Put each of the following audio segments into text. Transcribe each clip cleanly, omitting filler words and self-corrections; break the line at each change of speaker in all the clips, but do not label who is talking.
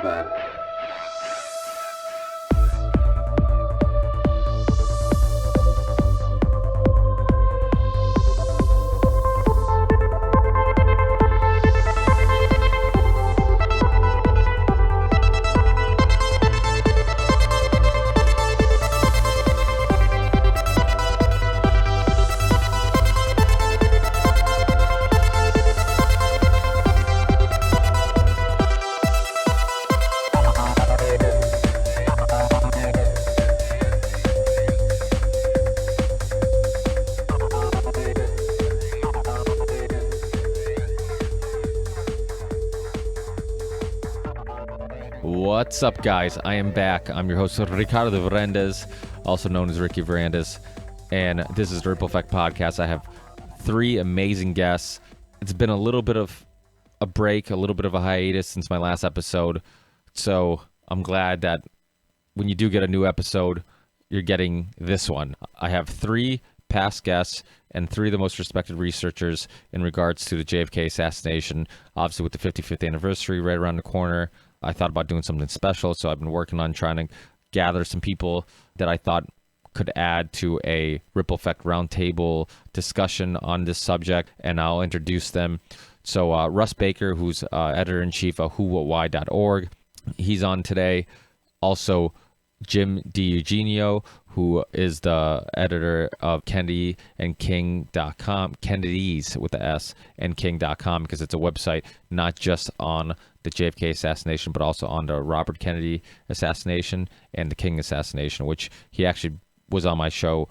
bad.
What's up, guys? I am back. I'm your host, Ricardo Varandas, also known as Ricky Varandas, and this is the Ripple Effect Podcast. I have three amazing guests. It's been a little bit of a break, a little bit of a hiatus since my last episode, so I'm glad that when you do get a new episode, you're getting this one. I have three past guests and three of the most respected researchers in regards to the JFK assassination, obviously with the 55th anniversary right around the corner. I thought about doing something special, so I've been working on trying to gather some people that I thought could add to a Ripple Effect roundtable discussion on this subject, and I'll introduce them. So Russ Baker, who's editor-in-chief of whowhatwhy.org, he's on today. Also, Jim DiEugenio, who is the editor of Kennedy and King.com, Kennedy's with the S, and King.com, because it's a website not just on the JFK assassination, but also on the Robert Kennedy assassination and the King assassination, which he actually was on my show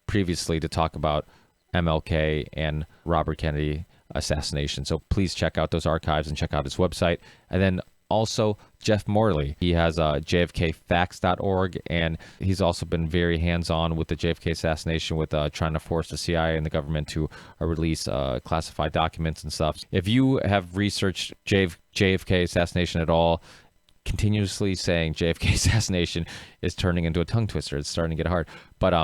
previously to talk about MLK and Robert Kennedy assassination. So please check out those archives and check out his website. And then also Jeff Morley. He has JFKFacts.org, and he's also been very hands-on with the JFK assassination with trying to force the CIA and the government to release classified documents and stuff. If you have researched JFK assassination at all, continuously saying JFK assassination is turning into a tongue twister. It's starting to get hard. But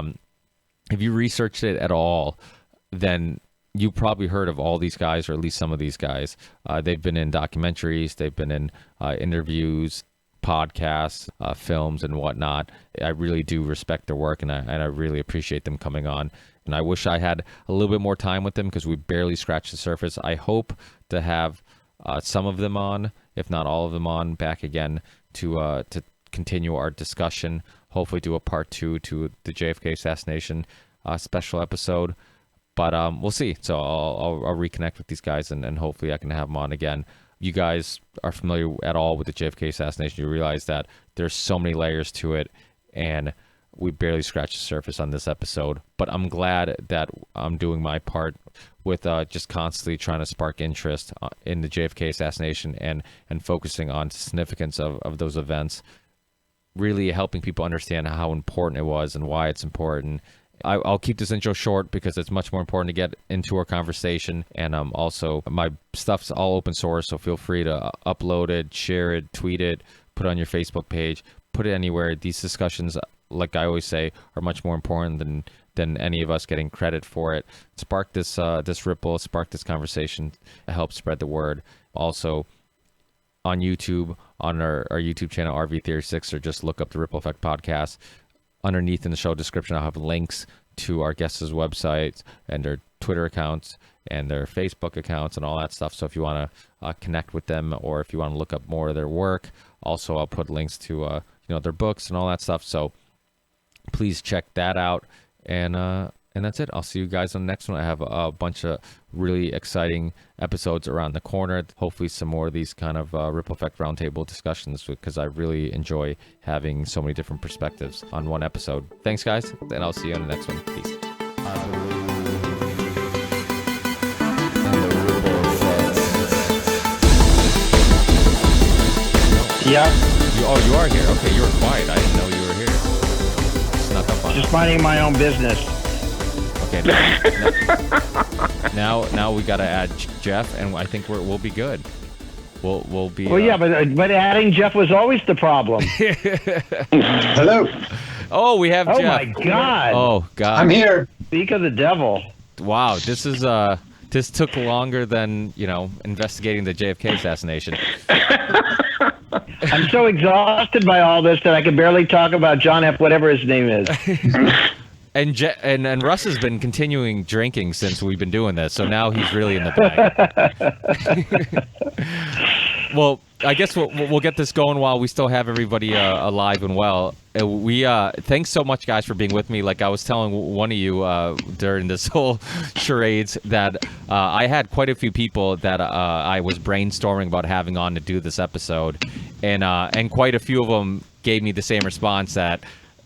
if you researched it at all, then you probably heard of all these guys, or at least some of these guys. They've been in documentaries, they've been in interviews, podcasts, films, and whatnot. I really do respect their work, and I really appreciate them coming on. And I wish I had a little bit more time with them because we barely scratched the surface. I hope to have some of them on, if not all of them on, back again to continue our discussion. Hopefully do a part 2 to the JFK assassination special episode. But we'll see. So I'll reconnect with these guys, and hopefully I can have them on again. You guys are familiar at all with the JFK assassination. You realize that there's so many layers to it, and we barely scratched the surface on this episode. But I'm glad that I'm doing my part with just constantly trying to spark interest in the JFK assassination and focusing on the significance of those events, really helping people understand how important it was and why it's important. I'll keep this intro short because it's much more important to get into our conversation. And also, my stuff's all open source, so feel free to upload it, share it, tweet it, put it on your Facebook page, put it anywhere. These discussions, like I always say, are much more important than any of us getting credit for it. Spark this ripple, spark this conversation, help spread the word. Also, on YouTube, on our YouTube channel, RV36, or just look up the Ripple Effect Podcast. Underneath in the show description, I'll have links to our guests' websites and their Twitter accounts and their Facebook accounts and all that stuff. So if you want to connect with them, or if you want to look up more of their work, also I'll put links to their books and all that stuff. So please check that out. And that's it. I'll see you guys on the next one. I have a bunch of really exciting episodes around the corner. Hopefully some more of these kind of Ripple Effect Roundtable discussions, because I really enjoy having so many different perspectives on one episode. Thanks, guys, and I'll see you on the next one. Peace.
Yeah.
You are here. Okay, you were quiet. I didn't know you were here. Snuck up on
Just minding my own business.
Okay, now we got to add Jeff, and I think we'll be good. We'll be.
Well, yeah, but adding Jeff was always the problem.
Hello.
Oh, we have Jeff.
Oh my God.
Oh God.
I'm here.
Speak of the devil.
Wow, this took longer than investigating the JFK assassination.
I'm so exhausted by all this that I can barely talk about John F. whatever his name is.
And Russ has been continuing drinking since we've been doing this, so now he's really in the bag. Well, I guess we'll get this going while we still have everybody alive and well. Thanks so much, guys, for being with me. Like I was telling one of you during this whole charades that I had quite a few people that I was brainstorming about having on to do this episode, and quite a few of them gave me the same response that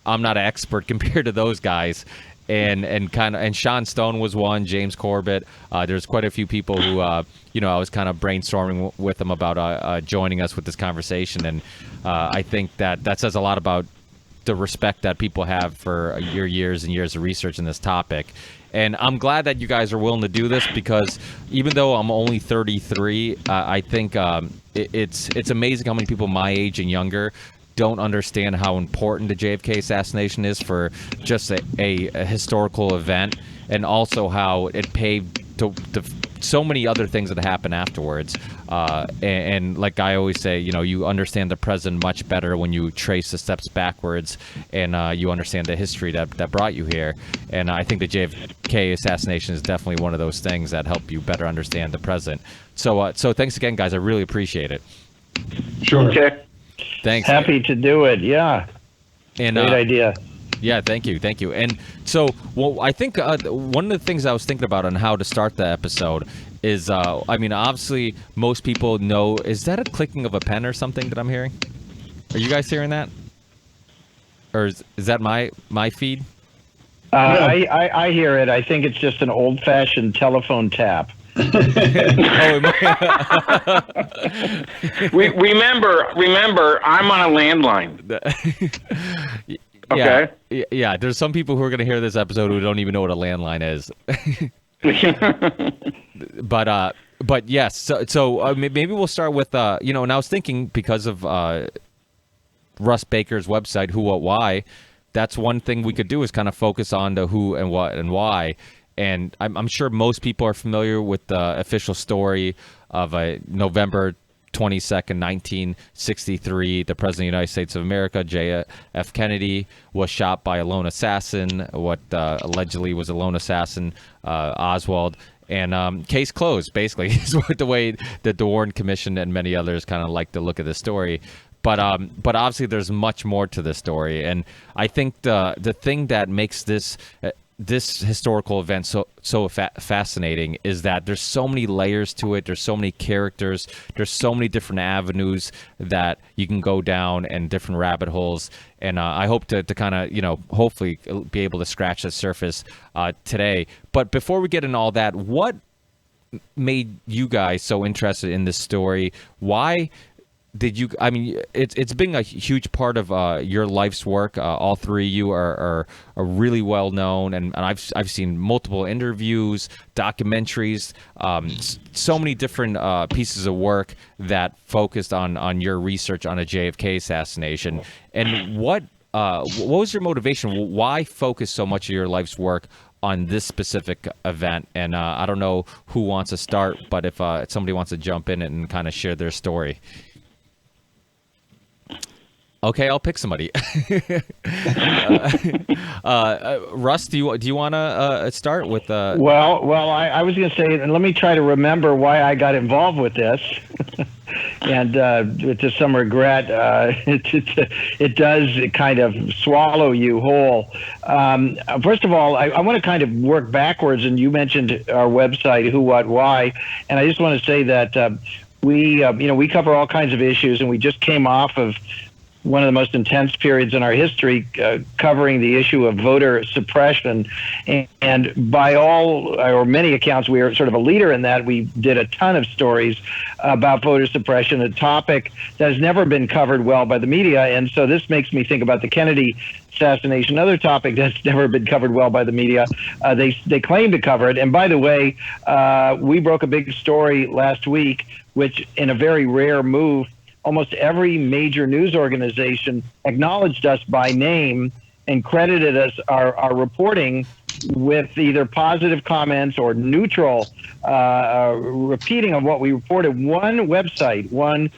I'm not an expert compared to those guys. And Sean Stone was one, James Corbett. There's quite a few people who, I was kind of brainstorming with them about joining us with this conversation. And I think that says a lot about the respect that people have for your years and years of research in this topic. And I'm glad that you guys are willing to do this because even though I'm only 33, I think it's amazing how many people my age and younger don't understand how important the JFK assassination is for just a historical event, and also how it paved to so many other things that happened afterwards. And like I always say, you understand the present much better when you trace the steps backwards, and you understand the history that brought you here. And I think the JFK assassination is definitely one of those things that help you better understand the present. So thanks again, guys. I really appreciate it.
Sure.
Okay.
Thanks.
Happy to do it. Yeah.
And,
great idea.
Yeah, thank you. And so, I think one of the things I was thinking about on how to start the episode is, obviously most people know. Is that a clicking of a pen or something that I'm hearing? Are you guys hearing that? Or is that my feed?
I hear it. I think it's just an old-fashioned telephone tap.
Remember, I'm on a landline. Okay.
Yeah. There's some people who are going to hear this episode who don't even know what a landline is. But yes. So maybe we'll start with and I was thinking because of Russ Baker's website, Who, What, Why. That's one thing we could do is kind of focus on the who and what and why. And I'm sure most people are familiar with the official story of November 22nd, 1963. The President of the United States of America, JFK Kennedy, was shot by a lone assassin, what allegedly was a lone assassin, Oswald. And case closed, basically, is what the way that the Warren Commission and many others kind of like to look at the story. But obviously there's much more to the story. And I think the thing that makes this historical event so fascinating is that there's so many layers to it. There's so many characters. There's so many different avenues that you can go down and different rabbit holes. And I hope to kind of, hopefully be able to scratch the surface today. But before we get into all that, what made you guys so interested in this story? Why did you? I mean, it's been a huge part of your life's work. All three of you are really well known, and I've seen multiple interviews, documentaries, so many different pieces of work that focused on your research on a JFK assassination. And what was your motivation? Why focus so much of your life's work on this specific event? And I don't know who wants to start, but if somebody wants to jump in and kind of share their story. Okay, I'll pick somebody. Russ, do you want to start with?
Well, I was going to say, and let me try to remember why I got involved with this. And to some regret, it does kind of swallow you whole. First of all, I want to kind of work backwards, and you mentioned our website, Who, What, Why, and I just want to say that we cover all kinds of issues, and we just came off of one of the most intense periods in our history, covering the issue of voter suppression. And by all or many accounts, we are sort of a leader in that. We did a ton of stories about voter suppression, a topic that has never been covered well by the media. And so this makes me think about the Kennedy assassination, another topic that's never been covered well by the media. They claim to cover it. And by the way, we broke a big story last week, which in a very rare move, almost every major news organization acknowledged us by name and credited us our reporting with either positive comments or neutral repeating of what we reported. One website, one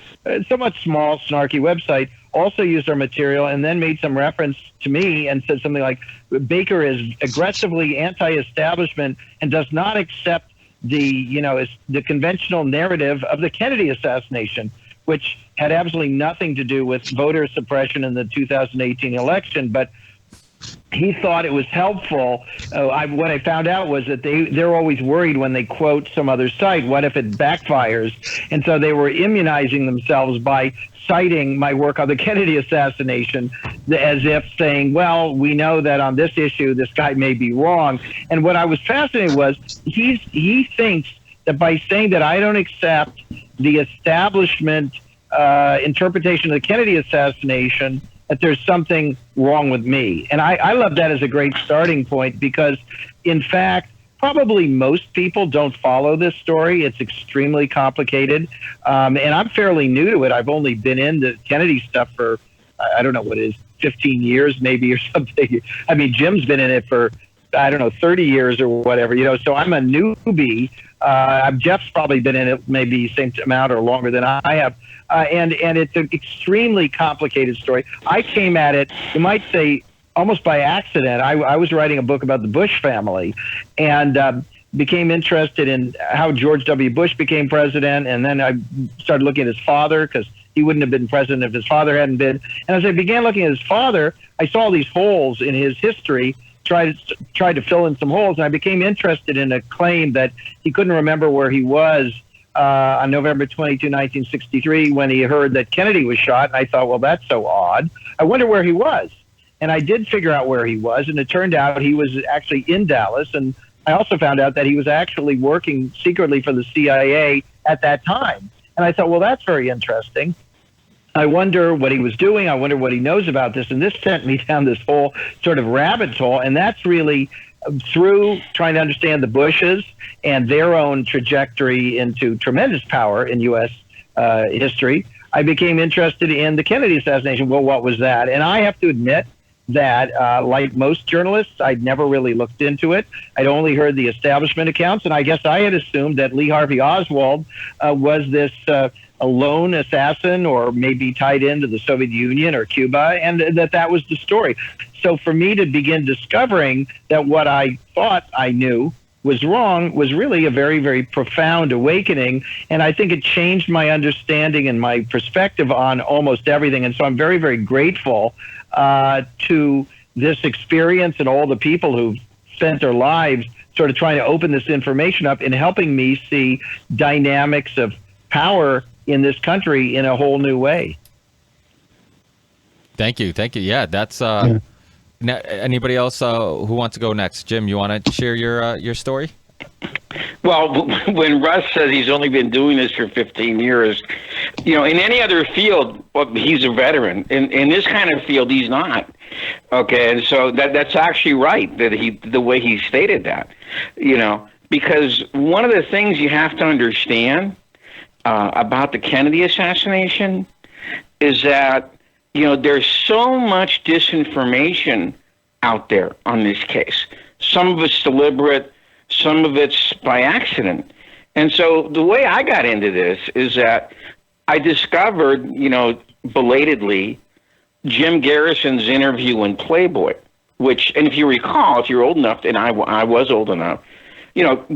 somewhat small, snarky website, also used our material and then made some reference to me and said something like, Baker is aggressively anti-establishment and does not accept the conventional narrative of the Kennedy assassination, which had absolutely nothing to do with voter suppression in the 2018 election. But he thought it was helpful. What I found out was that they're always worried when they quote some other site, what if it backfires? And so they were immunizing themselves by citing my work on the Kennedy assassination as if saying, well, we know that on this issue, this guy may be wrong. And what I was fascinated was he thinks that by saying that I don't accept the establishment interpretation of the Kennedy assassination, that there's something wrong with me. And I love that as a great starting point because, in fact, probably most people don't follow this story. It's extremely complicated. And I'm fairly new to it. I've only been in the Kennedy stuff for, I don't know what it is, 15 years maybe or something. I mean, Jim's been in it for, 30 years or whatever, so I'm a newbie. Jeff's probably been in it maybe same amount or longer than I have. And it's an extremely complicated story. I came at it, you might say, almost by accident. I was writing a book about the Bush family and became interested in how George W. Bush became president. And then I started looking at his father because he wouldn't have been president if his father hadn't been. And as I began looking at his father, I saw all these holes in his history, tried to fill in some holes. And I became interested in a claim that he couldn't remember where he was on November 22, 1963, when he heard that Kennedy was shot. And I thought, well, that's so odd. I wonder where he was. And I did figure out where he was. And it turned out he was actually in Dallas. And I also found out that he was actually working secretly for the CIA at that time. And I thought, well, that's very interesting. I wonder what he was doing. I wonder what he knows about this. And this sent me down this whole sort of rabbit hole. And that's really through trying to understand the Bushes and their own trajectory into tremendous power in U.S. History, I became interested in the Kennedy assassination. Well, what was that? And I have to admit that, like most journalists, I'd never really looked into it. I'd only heard the establishment accounts, and I guess I had assumed that Lee Harvey Oswald was this a lone assassin or maybe tied into the Soviet Union or Cuba, and that was the story. So for me to begin discovering that what I thought I knew was wrong was really a very, very profound awakening. And I think it changed my understanding and my perspective on almost everything. And so I'm very, very grateful to this experience and all the people who've spent their lives sort of trying to open this information up and helping me see dynamics of power in this country in a whole new way.
Thank you. Yeah, that's anybody else who wants to go next? Jim, you want to share your story?
Well, when Russ says he's only been doing this for 15 years, in any other field, well, he's a veteran. In this kind of field, he's not. Okay, and so that's actually right, that the way he stated that, because one of the things you have to understand about the Kennedy assassination is that, there's so much disinformation out there on this case. Some of it's deliberate, some of it's by accident. And so the way I got into this is that I discovered, belatedly, Jim Garrison's interview in Playboy, which, and if you recall, if you're old enough, and I was old enough,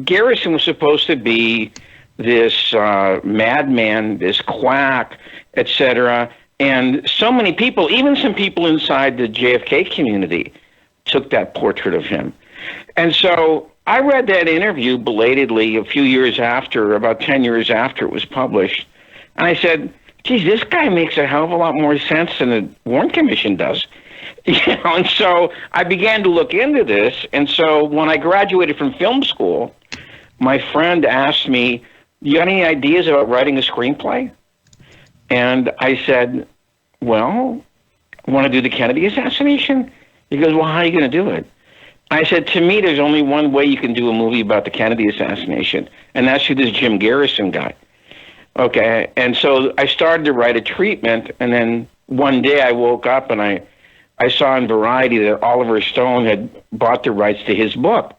Garrison was supposed to be this madman, this quack, etc. And so many people, even some people inside the JFK community, took that portrait of him. And so I read that interview belatedly a few years after, about 10 years after it was published. And I said, geez, this guy makes a hell of a lot more sense than the Warren Commission does. And so I began to look into this. And so when I graduated from film school, my friend asked me, you got any ideas about writing a screenplay? And I said, well, want to do the Kennedy assassination? He goes, well, how are you going to do it? I said, to me, there's only one way you can do a movie about the Kennedy assassination, and that's through this Jim Garrison guy. Okay, and so I started to write a treatment, and then one day I woke up and I I saw in Variety that Oliver Stone had bought the rights to his book.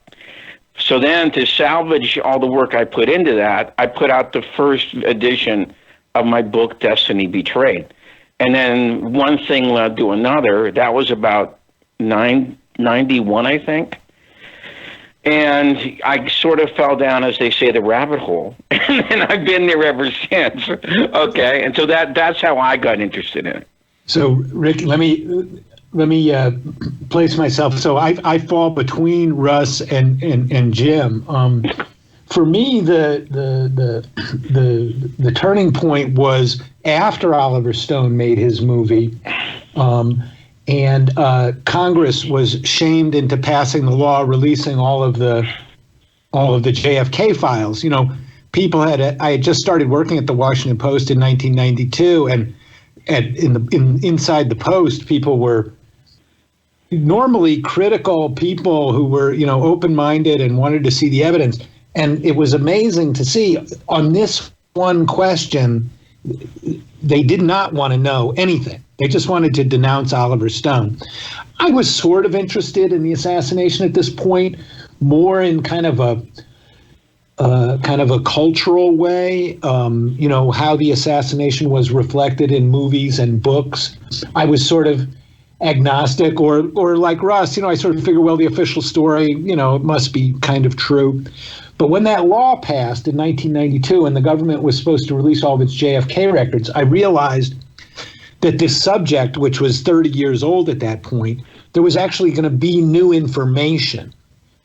So then, to salvage all the work I put into that, I put out the first edition of my book, Destiny Betrayed. And then one thing led to another. That was about 91, I think. And I sort of fell down, as they say, the rabbit hole. And I've been there ever since. Okay. And so that's how I got interested in it.
So, Rick, let me place myself. So I fall between Russ and Jim. For me, the turning point was after Oliver Stone made his movie, and Congress was shamed into passing the law releasing all of the JFK files. You know, I had just started working at the Washington Post in 1992, and inside the Post, people were normally critical people who were, you know, open-minded and wanted to see the evidence. And it was amazing to see on this one question, they did not want to know anything. They just wanted to denounce Oliver Stone. I was sort of interested in the assassination at this point, more in kind of a cultural way, you know, how the assassination was reflected in movies and books. I was sort of agnostic, or like Russ, you know, I sort of figure, well, the official story, you know, it must be kind of true. But when that law passed in 1992 and the government was supposed to release all of its JFK records, I realized that this subject, which was 30 years old at that point, there was actually going to be new information,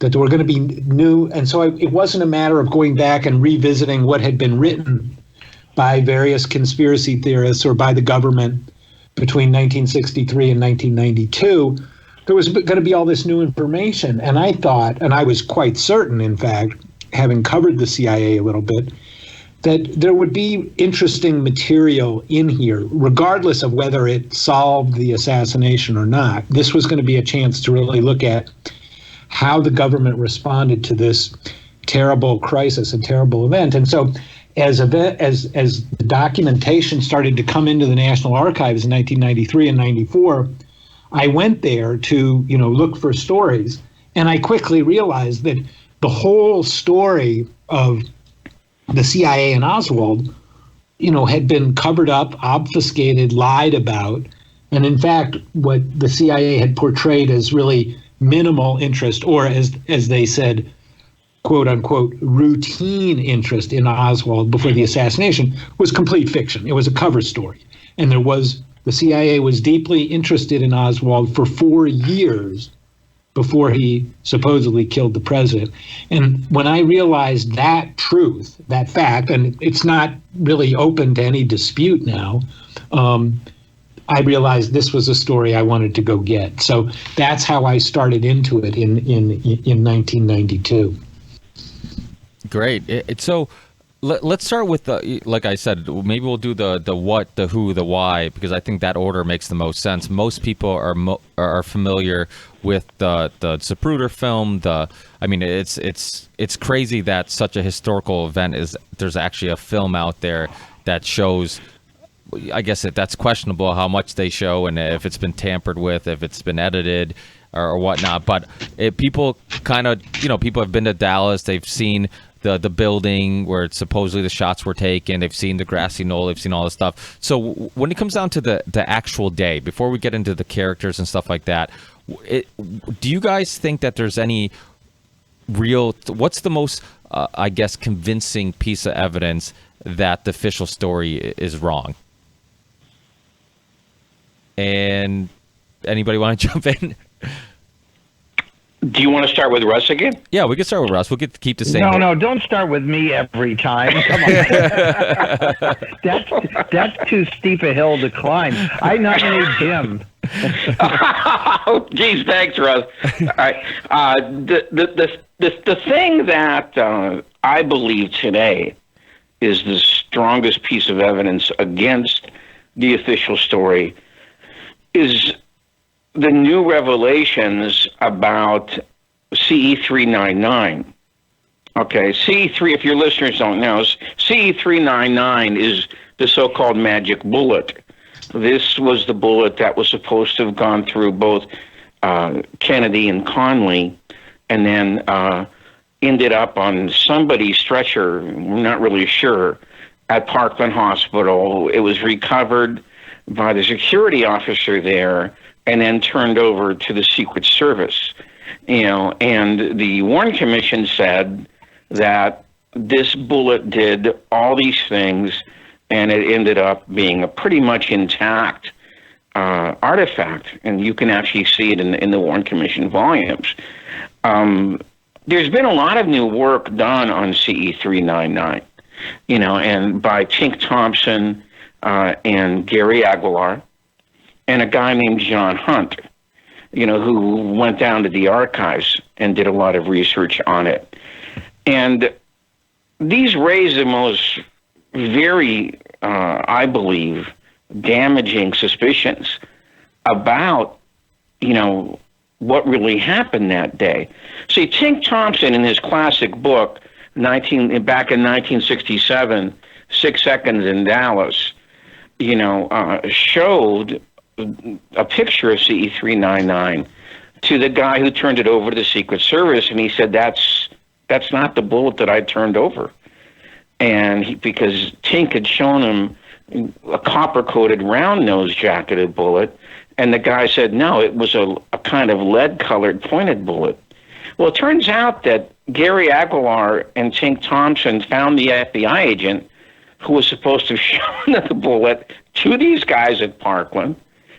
that there were going to be new. And so it wasn't a matter of going back and revisiting what had been written by various conspiracy theorists or by the government between 1963 and 1992. There was going to be all this new information. And I thought, and I was quite certain, in fact, having covered the CIA a little bit, that there would be interesting material in here, regardless of whether it solved the assassination or not. This was going to be a chance to really look at how the government responded to this terrible crisis and terrible event. And so as the documentation started to come into the National Archives in 1993 and 94, I went there to, you know, look for stories. And I quickly realized that the whole story of the CIA and Oswald, you know, had been covered up, obfuscated, lied about. And in fact, what the CIA had portrayed as really minimal interest, or as they said, quote unquote, routine interest in Oswald before the assassination, was complete fiction. It was a cover story. And the CIA was deeply interested in Oswald for 4 years before he supposedly killed the president. And when I realized that truth, that fact, and it's not really open to any dispute now, I realized this was a story I wanted to go get. So that's how I started into it in 1992.
Great. So let's start with the, like I said, maybe we'll do the what, the who, the why, because I think that order makes the most sense. Most people are familiar with the Zapruder film. I mean, it's crazy that such a historical event there's actually a film out there that shows. I guess that's questionable how much they show and if it's been tampered with, if it's been edited or whatnot. But people kind of, you know, people have been to Dallas. They've seen the building where supposedly the shots were taken. They've seen the grassy knoll. They've seen all this stuff. So when it comes down to the actual day, before we get into the characters and stuff like that, do you guys think that there's any real, what's the most, I guess, convincing piece of evidence that the official story is wrong? And anybody want to jump in?
Do you want to start with Russ again?
Yeah, we can start with Russ. We'll keep the same.
No, don't start with me every time. Come on. That's too steep a hill to climb. I nominate Jim.
Oh, geez, thanks, Russ. All right. The thing that I believe today is the strongest piece of evidence against the official story is the new revelations about CE-399. Okay, CE-3, if your listeners don't know, CE-399 is the so-called magic bullet this was the bullet that was supposed to have gone through both Kennedy and Conley, and then ended up on somebody's stretcher, we're not really sure, at Parkland Hospital. It was recovered by the security officer there and then turned over to the Secret Service. And the Warren Commission said that this bullet did all these things, and it ended up being a pretty much intact artifact, and you can actually see it in the Warren Commission volumes. There's been a lot of new work done on CE-399, and by Tink Thompson and Gary Aguilar, and a guy named John Hunt, who went down to the archives and did a lot of research on it. And these raise the most very, I believe, damaging suspicions about, what really happened that day. See, Tink Thompson, in his classic book, back in 1967, 6 Seconds in Dallas, showed a picture of CE-399 to the guy who turned it over to the Secret Service, and he said, that's not the bullet that I turned over. And because Tink had shown him a copper-coated round-nose jacketed bullet, and the guy said, no, it was a kind of lead-colored pointed bullet. Well, it turns out that Gary Aguilar and Tink Thompson found the FBI agent who was supposed to have shown the bullet to these guys at Parkland.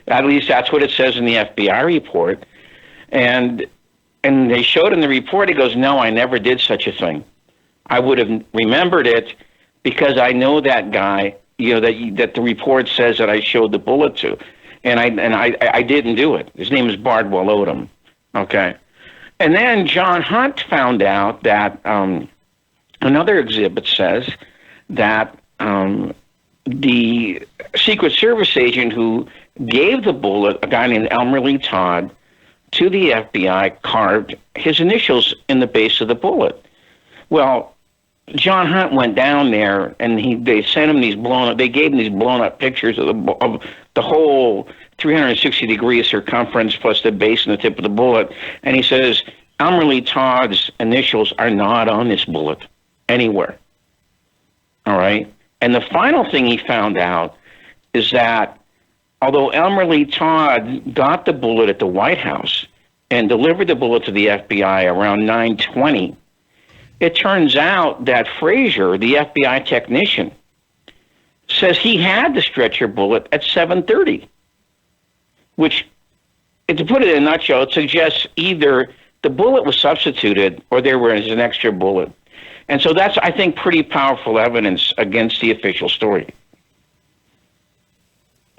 At least that's what it says in the FBI report. And they showed in the report, he goes, no, I never did such a thing. I would have remembered it because I know that guy, that the report says that I showed the bullet to. And I didn't do it. His name is Bardwell Odom. Okay. And then John Hunt found out that another exhibit says that the Secret Service agent who gave the bullet, a guy named Elmer Lee Todd, to the FBI, carved his initials in the base of the bullet. Well, John Hunt went down there, and they sent him these they gave him these blown up pictures of the whole 360-degree circumference plus the base and the tip of the bullet. And he says, Elmer Lee Todd's initials are not on this bullet anywhere. All right? And the final thing he found out is that although Elmer Lee Todd got the bullet at the White House and delivered the bullet to the FBI around 9:20, it turns out that Frazier, the FBI technician, says he had the stretcher bullet at 7:30, which, to put it in a nutshell, it suggests either the bullet was substituted or there was an extra bullet. And so that's, I think, pretty powerful evidence against the official story.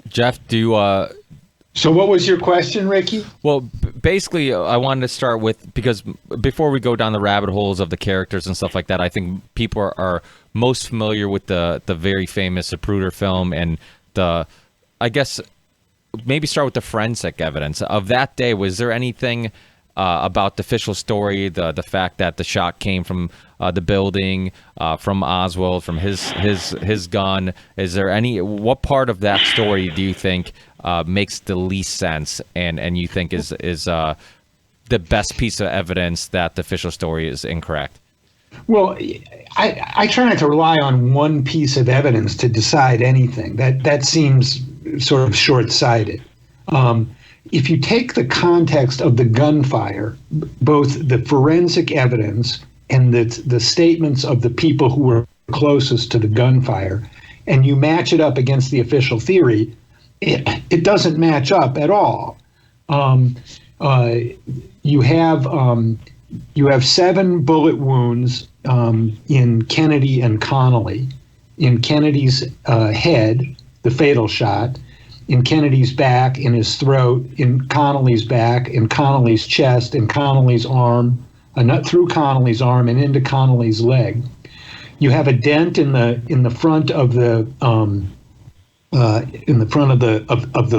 Jeff,
So what was your question, Ricky?
Well, basically, I wanted to start with, because before we go down the rabbit holes of the characters and stuff like that, I think people are most familiar with the very famous Zapruder film, and I guess maybe start with the forensic evidence of that day. Was there anything about the official story, the fact that the shot came from the building, from Oswald, from his gun? Is there what part of that story do you think makes the least sense, and you think is the best piece of evidence that the official story is incorrect?
Well, I try not to rely on one piece of evidence to decide anything. That seems sort of short-sighted. If you take the context of the gunfire, both the forensic evidence and the statements of the people who were closest to the gunfire, and you match it up against the official theory, it doesn't match up at all. You have 7 bullet wounds in Kennedy and Connolly. In Kennedy's head, the fatal shot, in Kennedy's back, in his throat, in Connolly's back, in Connolly's chest, in Connolly's arm, through Connolly's arm and into Connolly's leg. You have a dent in the front of the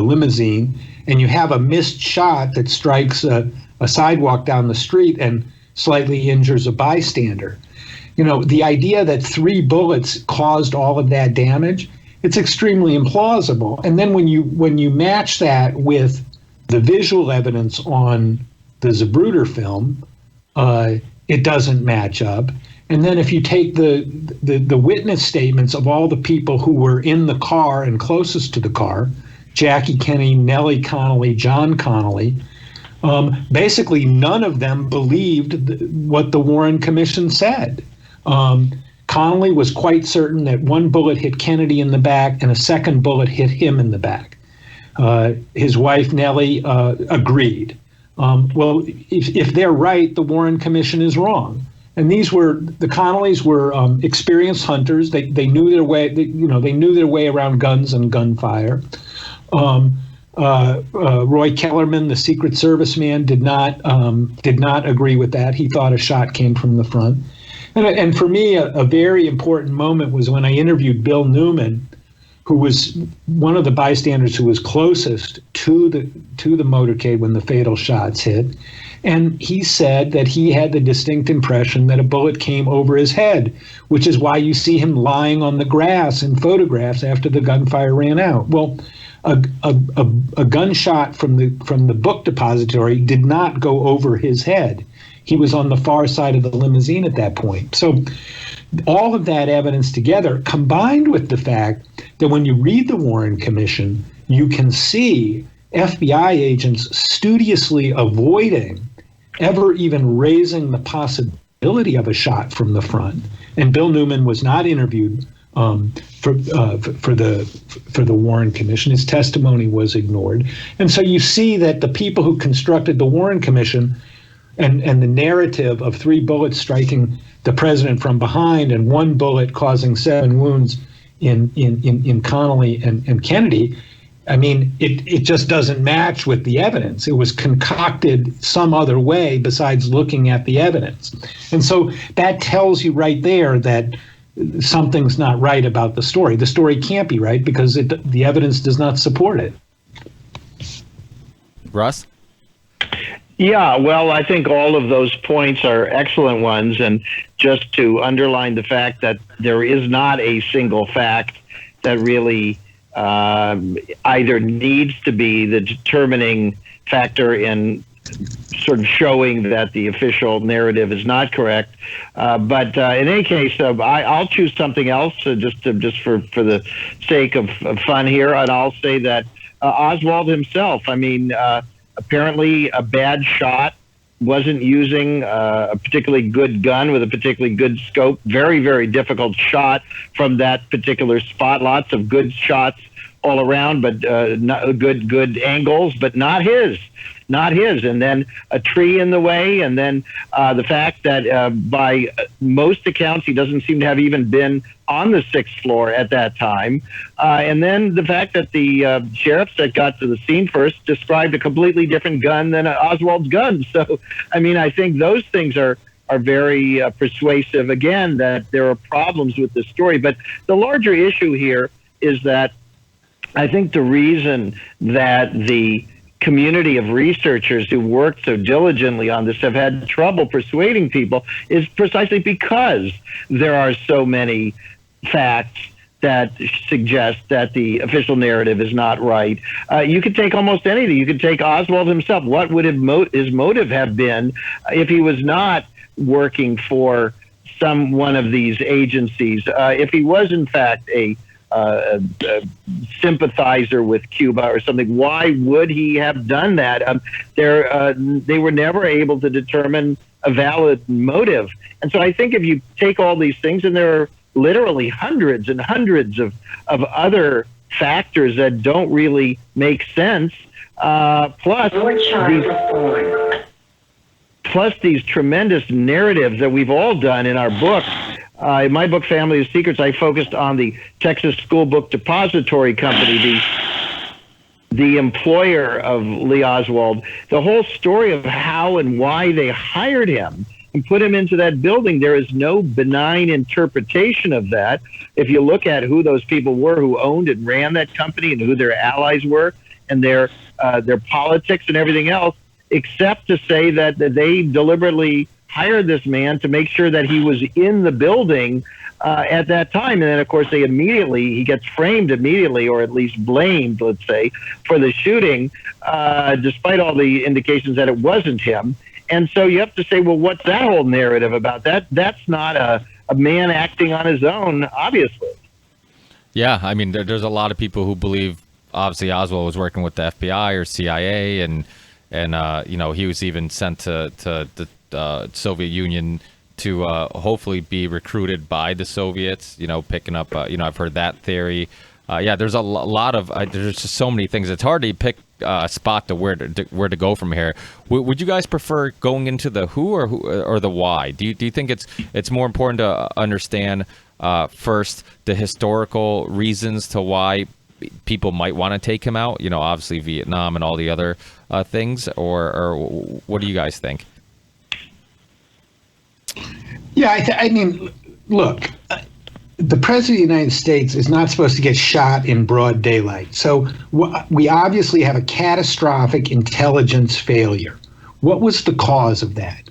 limousine, and you have a missed shot that strikes a sidewalk down the street and slightly injures a bystander. The idea that 3 bullets caused all of that damage, It's extremely implausible. And then when you match that with the visual evidence on the Zapruder film, it doesn't match up. And then if you take the witness statements of all the people who were in the car and closest to the car, Jackie Kennedy, Nellie Connolly, John Connolly, basically none of them believed what the Warren Commission said. Connolly was quite certain that one bullet hit Kennedy in the back and a second bullet hit him in the back. His wife, Nellie, agreed. Well, if they're right, the Warren Commission is wrong. And the Connollys were experienced hunters. They knew their way. They knew their way around guns and gunfire. Roy Kellerman, the Secret Service man, did not agree with that. He thought a shot came from the front. And for me, a very important moment was when I interviewed Bill Newman, who was one of the bystanders who was closest to the motorcade when the fatal shots hit. And he said that he had the distinct impression that a bullet came over his head, which is why you see him lying on the grass in photographs after the gunfire ran out. Well, a gunshot from the book depository did not go over his head. He was on the far side of the limousine at that point. So all of that evidence together, combined with the fact that when you read the Warren Commission, you can see FBI agents studiously avoiding ever even raising the possibility of a shot from the front. And Bill Newman was not interviewed for the Warren Commission. His testimony was ignored. And so you see that the people who constructed the Warren Commission and the narrative of 3 bullets striking the president from behind and 1 bullet causing 7 wounds in Connolly and Kennedy, I mean, it just doesn't match with the evidence. It was concocted some other way besides looking at the evidence. And so that tells you right there that something's not right about the story. The story can't be right because the evidence does not support it.
Russ?
Yeah, well, I think all of those points are excellent ones. And just to underline the fact that there is not a single fact that really either needs to be the determining factor in sort of showing that the official narrative is not correct. But in any case, I'll choose something else just for the sake of fun here. And I'll say that Oswald himself, I mean, apparently a bad shot, wasn't using a particularly good gun with a particularly good scope. Very, very difficult shot from that particular spot. Lots of good shots all around, but not good angles, but not his. And then a tree in the way, and then the fact that by most accounts he doesn't seem to have even been on the 6th floor at that time. And then the fact that the sheriffs that got to the scene first described a completely different gun than Oswald's gun. So, I mean, I think those things are very persuasive, again, that there are problems with the story. But the larger issue here is that I think the reason that the community of researchers who worked so diligently on this have had trouble persuading people is precisely because there are so many facts that suggest that the official narrative is not right. You could take almost anything. You could take Oswald himself. What would his motive have been if he was not working for one of these agencies? If he was, in fact, a sympathizer with Cuba or something, why would he have done that? They were never able to determine a valid motive. And so I think if you take all these things, and there are literally hundreds and hundreds of other factors that don't really make sense, plus these tremendous narratives that we've all done in our book. In my book, Family of Secrets, I focused on the Texas School Book Depository Company, the employer of Lee Oswald. The whole story of how and why they hired him and put him into that building, there is no benign interpretation of that. If you look at who those people were who owned and ran that company and who their allies were and their politics and everything else, except to say that they deliberately hired this man to make sure that he was in the building at that time. And then, of course, he gets framed immediately, or at least blamed, let's say, for the shooting, despite all the indications that it wasn't him. And so you have to say, well, what's that whole narrative about? That's not a man acting on his own, obviously.
Yeah, I mean, there's a lot of people who believe, obviously, Oswald was working with the FBI or CIA, and he was even sent to the Soviet Union to hopefully be recruited by the Soviets, picking up, I've heard that theory. There's a lot of, there's just so many things. It's hard to pick a spot to where to go from here. Would you guys prefer going into the who or the why? Do you think it's more important to understand first the historical reasons to why people might want to take him out? Obviously Vietnam and all the other things, or what do you guys think?
Yeah, I mean, look, the president of the United States is not supposed to get shot in broad daylight. So we obviously have a catastrophic intelligence failure. What was the cause of that?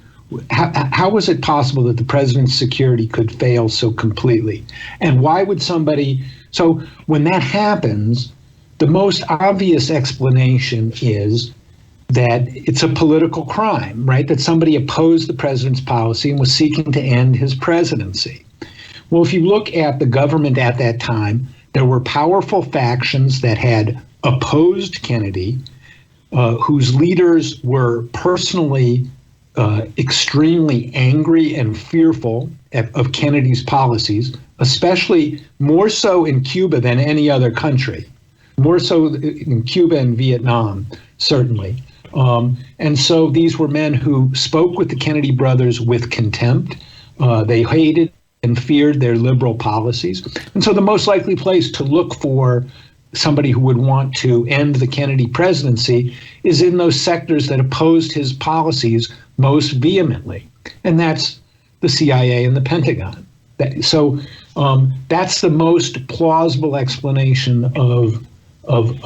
How was it possible that the president's security could fail so completely? And why would somebody... So when that happens, the most obvious explanation is that it's a political crime, right? That somebody opposed the president's policy and was seeking to end his presidency. Well, if you look at the government at that time, there were powerful factions that had opposed Kennedy, whose leaders were personally extremely angry and fearful of Kennedy's policies, especially more so in Cuba than any other country, more so in Cuba and Vietnam, certainly. And so these were men who spoke with the Kennedy brothers with contempt. They hated and feared their liberal policies. And so the most likely place to look for somebody who would want to end the Kennedy presidency is in those sectors that opposed his policies most vehemently. And that's the CIA and the Pentagon. So that's the most plausible explanation of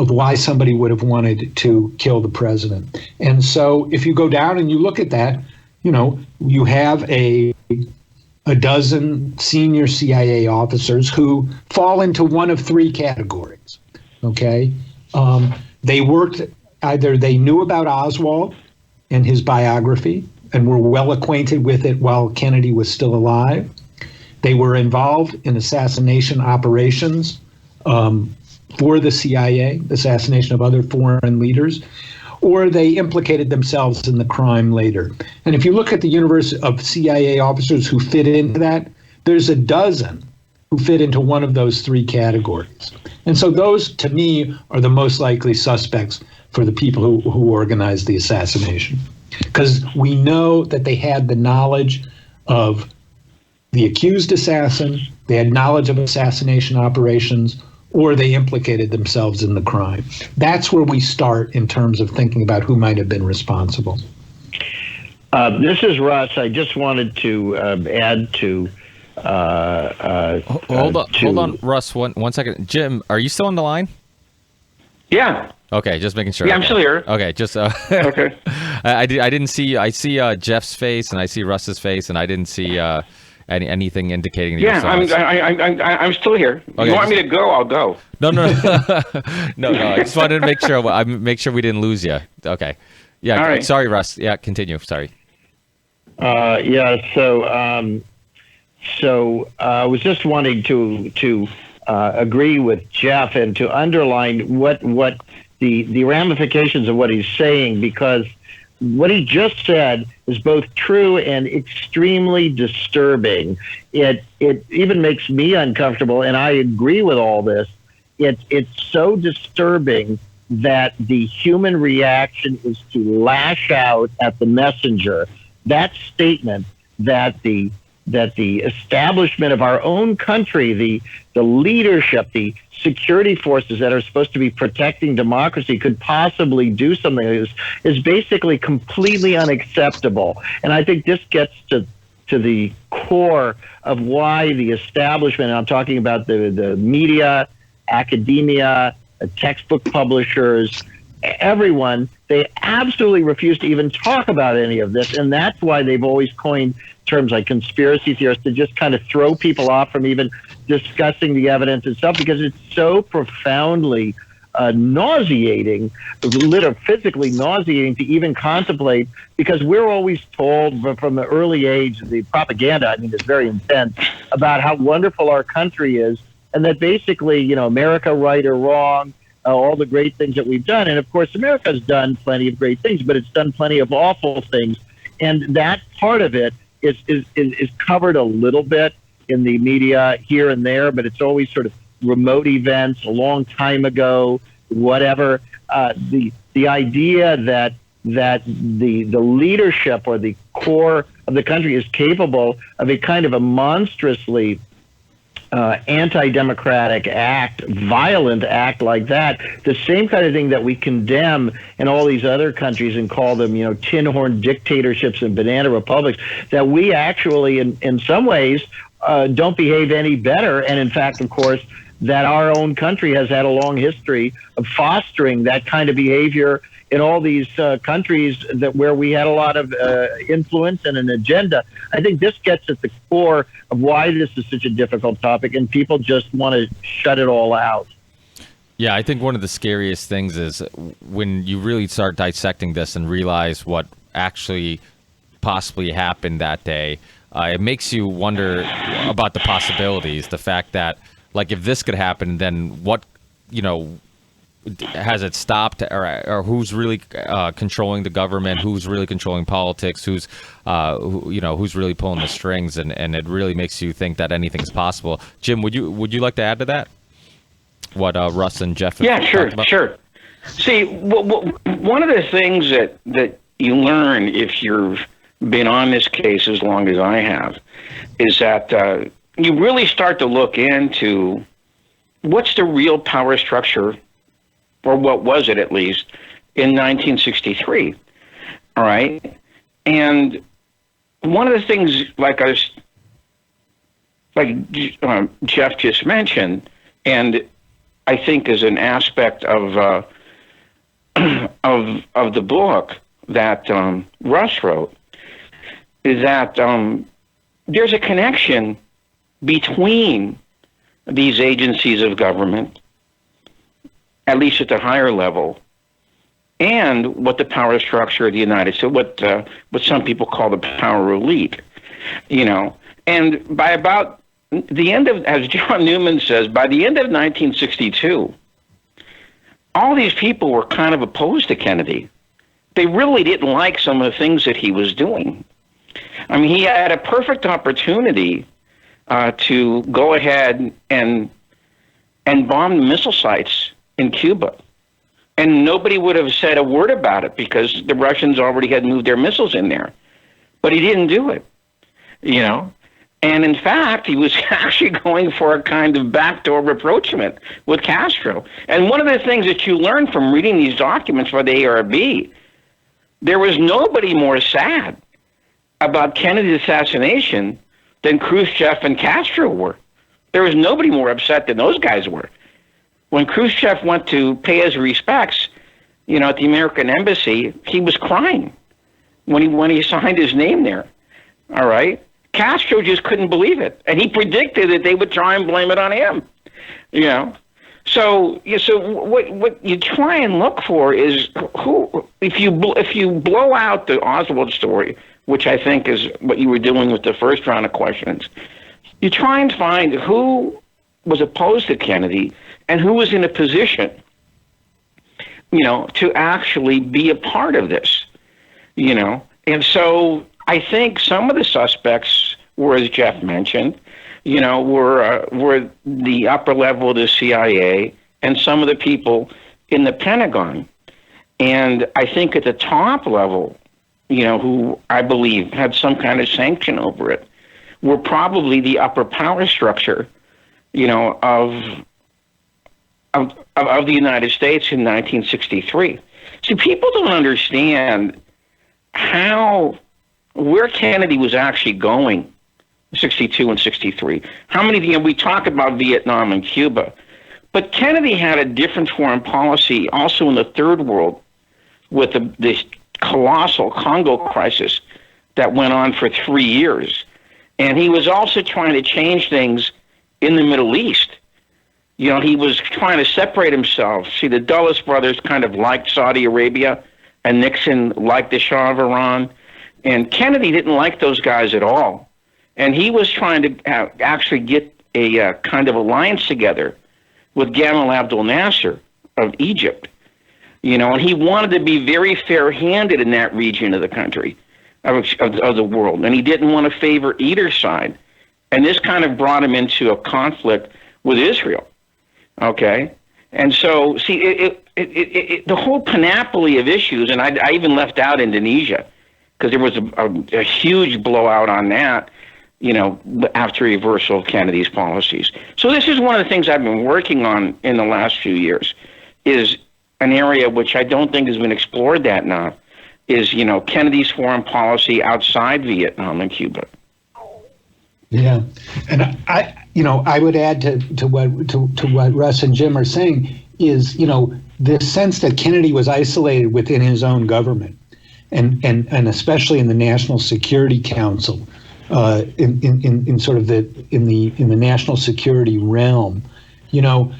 why somebody would have wanted to kill the president. And so if you go down and you look at that, you have a dozen senior CIA officers who fall into one of three categories. Okay, they worked, either they knew about Oswald and his biography and were well acquainted with it while Kennedy was still alive. They were involved in assassination operations for the CIA, assassination of other foreign leaders, or they implicated themselves in the crime later. And if you look at the universe of CIA officers who fit into that, there's a dozen who fit into one of those three categories. And so those, to me, are the most likely suspects for the people who organized the assassination. Because we know that they had the knowledge of the accused assassin, they had knowledge of assassination operations, or they implicated themselves in the crime. That's where we start in terms of thinking about who might have been responsible.
This is Russ. I just wanted to add to...
Hold on, Russ, one second. Jim, are you still on the line?
Yeah.
Okay, just making sure.
Yeah, I'm still here.
Okay, just
okay.
I didn't see. I see Jeff's face and I see Russ's face, and I didn't see anything indicating.
Yeah, I'm still here. If you want me to go, I'll go.
No. no. I just wanted to make sure we didn't lose you. Okay. Yeah.
All right.
Sorry, Russ. Yeah, continue. Sorry.
So I was just wanting to agree with Jeff and to underline what the ramifications of what he's saying, because what he just said is both true and extremely disturbing. It even makes me uncomfortable, and I agree with all this. It's so disturbing that the human reaction is to lash out at the messenger. That statement that the establishment of our own country, the leadership, the security forces that are supposed to be protecting democracy could possibly do something like this is basically completely unacceptable. And I think this gets to the core of why the establishment, and I'm talking about the media, academia, textbook publishers, everyone. They absolutely refuse to even talk about any of this, and that's why they've always coined terms like conspiracy theorists to just kind of throw people off from even discussing the evidence itself, because it's so profoundly nauseating, literally physically nauseating to even contemplate, because we're always told from the early age, the propaganda, I mean, is very intense, about how wonderful our country is, and that basically, you know, America, right or wrong, all the great things that we've done. And of course, America's done plenty of great things, but it's done plenty of awful things. And that part of it is covered a little bit in the media here and there, but it's always sort of remote events a long time ago, whatever. The idea that the leadership or the core of the country is capable of a kind of a monstrously anti-democratic act, violent act like that, the same kind of thing that we condemn in all these other countries and call them, you know, tin horn dictatorships and banana republics, that we actually, in some ways, don't behave any better. And in fact, of course, that our own country has had a long history of fostering that kind of behavior in all these countries that where we had a lot of influence and an agenda. I think this gets at the core of why this is such a difficult topic, and people just want to shut it all out.
Yeah, I think one of the scariest things is when you really start dissecting this and realize what actually possibly happened that day. It makes you wonder about the possibilities, the fact that, like, if this could happen, then what, you know, has it stopped, or who's really controlling the government, who's really controlling politics, who's really pulling the strings, and it really makes you think that anything's possible. Jim, would you like to add to that? What Russ and Jeff?
Yeah, sure. See, one of the things that you learn if you've been on this case as long as I have is that you really start to look into what's the real power structure, or what was it at least, in 1963, all right? And one of the things, like Jeff just mentioned, and I think is an aspect of the book that Russ wrote, is that there's a connection between these agencies of government, at least at the higher level, and what the power structure of the United States, what some people call the power elite, you know. And by about the end of, as John Newman says, by the end of 1962, all these people were kind of opposed to Kennedy. They really didn't like some of the things that he was doing. I mean, he had a perfect opportunity to go ahead and bomb the missile sites in Cuba. And nobody would have said a word about it because the Russians already had moved their missiles in there. But he didn't do it, you know. And in fact, he was actually going for a kind of backdoor rapprochement with Castro. And one of the things that you learn from reading these documents by the ARB, there was nobody more sad about Kennedy's assassination than Khrushchev and Castro were. There was nobody more upset than those guys were. When Khrushchev went to pay his respects, you know, at the American embassy, he was crying when he signed his name there. All right, Castro just couldn't believe it, and he predicted that they would try and blame it on him. You know, so what you try and look for is who. If you blow out the Oswald story, which I think is what you were doing with the first round of questions, you try and find who was opposed to Kennedy and who was in a position, you know, to actually be a part of this, you know. And so I think some of the suspects were, as Jeff mentioned, you know, were the upper level of the CIA and some of the people in the Pentagon. And I think at the top level, you know, who I believe had some kind of sanction over it, were probably the upper power structure, you know, of the United States in 1963. See, people don't understand where Kennedy was actually going, 62 and 63. How many, you know, we talk about Vietnam and Cuba, But Kennedy had a different foreign policy also in the third world with this colossal Congo crisis that went on for 3 years. And he was also trying to change things in the Middle East. You know, he was trying to separate himself. See, the Dulles brothers kind of liked Saudi Arabia, and Nixon liked the Shah of Iran. And Kennedy didn't like those guys at all. And he was trying to actually get a kind of alliance together with Gamal Abdel Nasser of Egypt. You know, and he wanted to be very fair-handed in that region of the country, of the world. And he didn't want to favor either side. And this kind of brought him into a conflict with Israel. Okay? And so, see, the whole panoply of issues, and I even left out Indonesia, because there was a huge blowout on that, you know, after reversal of Kennedy's policies. So this is one of the things I've been working on in the last few years, is an area which I don't think has been explored that enough, is, you know, Kennedy's foreign policy outside Vietnam and Cuba.
Yeah, and I would add to what Russ and Jim are saying is, you know, this sense that Kennedy was isolated within his own government, and especially in the National Security Council, in sort of in the national security realm. You know,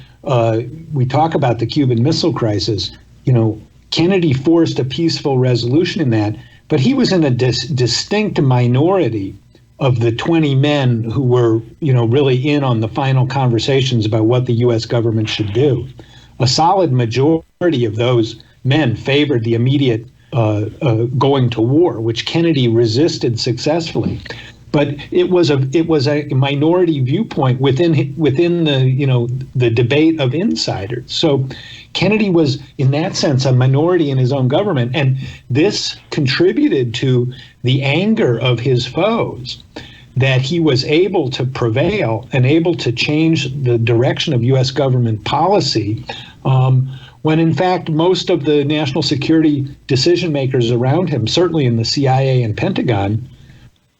we talk about the Cuban Missile Crisis. You know, Kennedy forced a peaceful resolution in that, but he was in a distinct minority of the 20 men who were, you know, really in on the final conversations about what the U.S. government should do. A solid majority of those men favored the immediate going to war, which Kennedy resisted successfully. But it was a minority viewpoint within the, you know, the debate of insiders. So Kennedy was, in that sense, a minority in his own government, and this contributed to the anger of his foes, that he was able to prevail and able to change the direction of U.S. government policy, when in fact most of the national security decision makers around him, certainly in the CIA and Pentagon,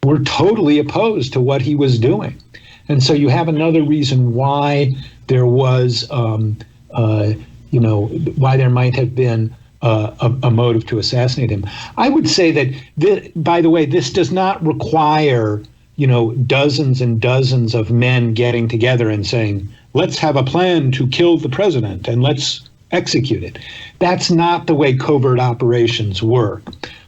were totally opposed to what he was doing. And so you have another reason why there was, you know, why there might have been a motive to assassinate him. I would say that, by the way, this does not require, you know, dozens and dozens of men getting together and saying, let's have a plan to kill the president and let's execute it. That's not the way covert operations work.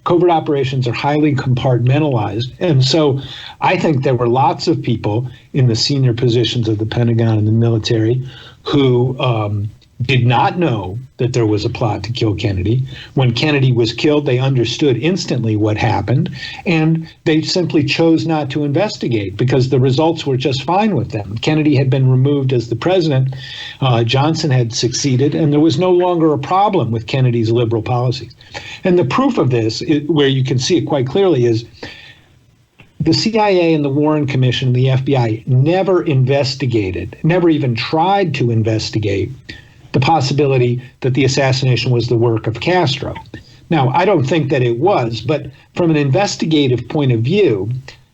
Covert operations are highly compartmentalized. And so I think there were lots of people in the senior positions of the Pentagon and the military who did not know that there was a plot to kill Kennedy. When Kennedy was killed, they understood instantly what happened, and they simply chose not to investigate because the results were just fine with them. Kennedy had been removed as the president, Johnson had succeeded, and there was no longer a problem with Kennedy's liberal policies. And the proof of this, where you can see it quite clearly, is the CIA and the Warren Commission and the FBI never investigated, never even tried to investigate the possibility that the assassination was the work of Castro. Now, I don't think that it was, but from an investigative point of view,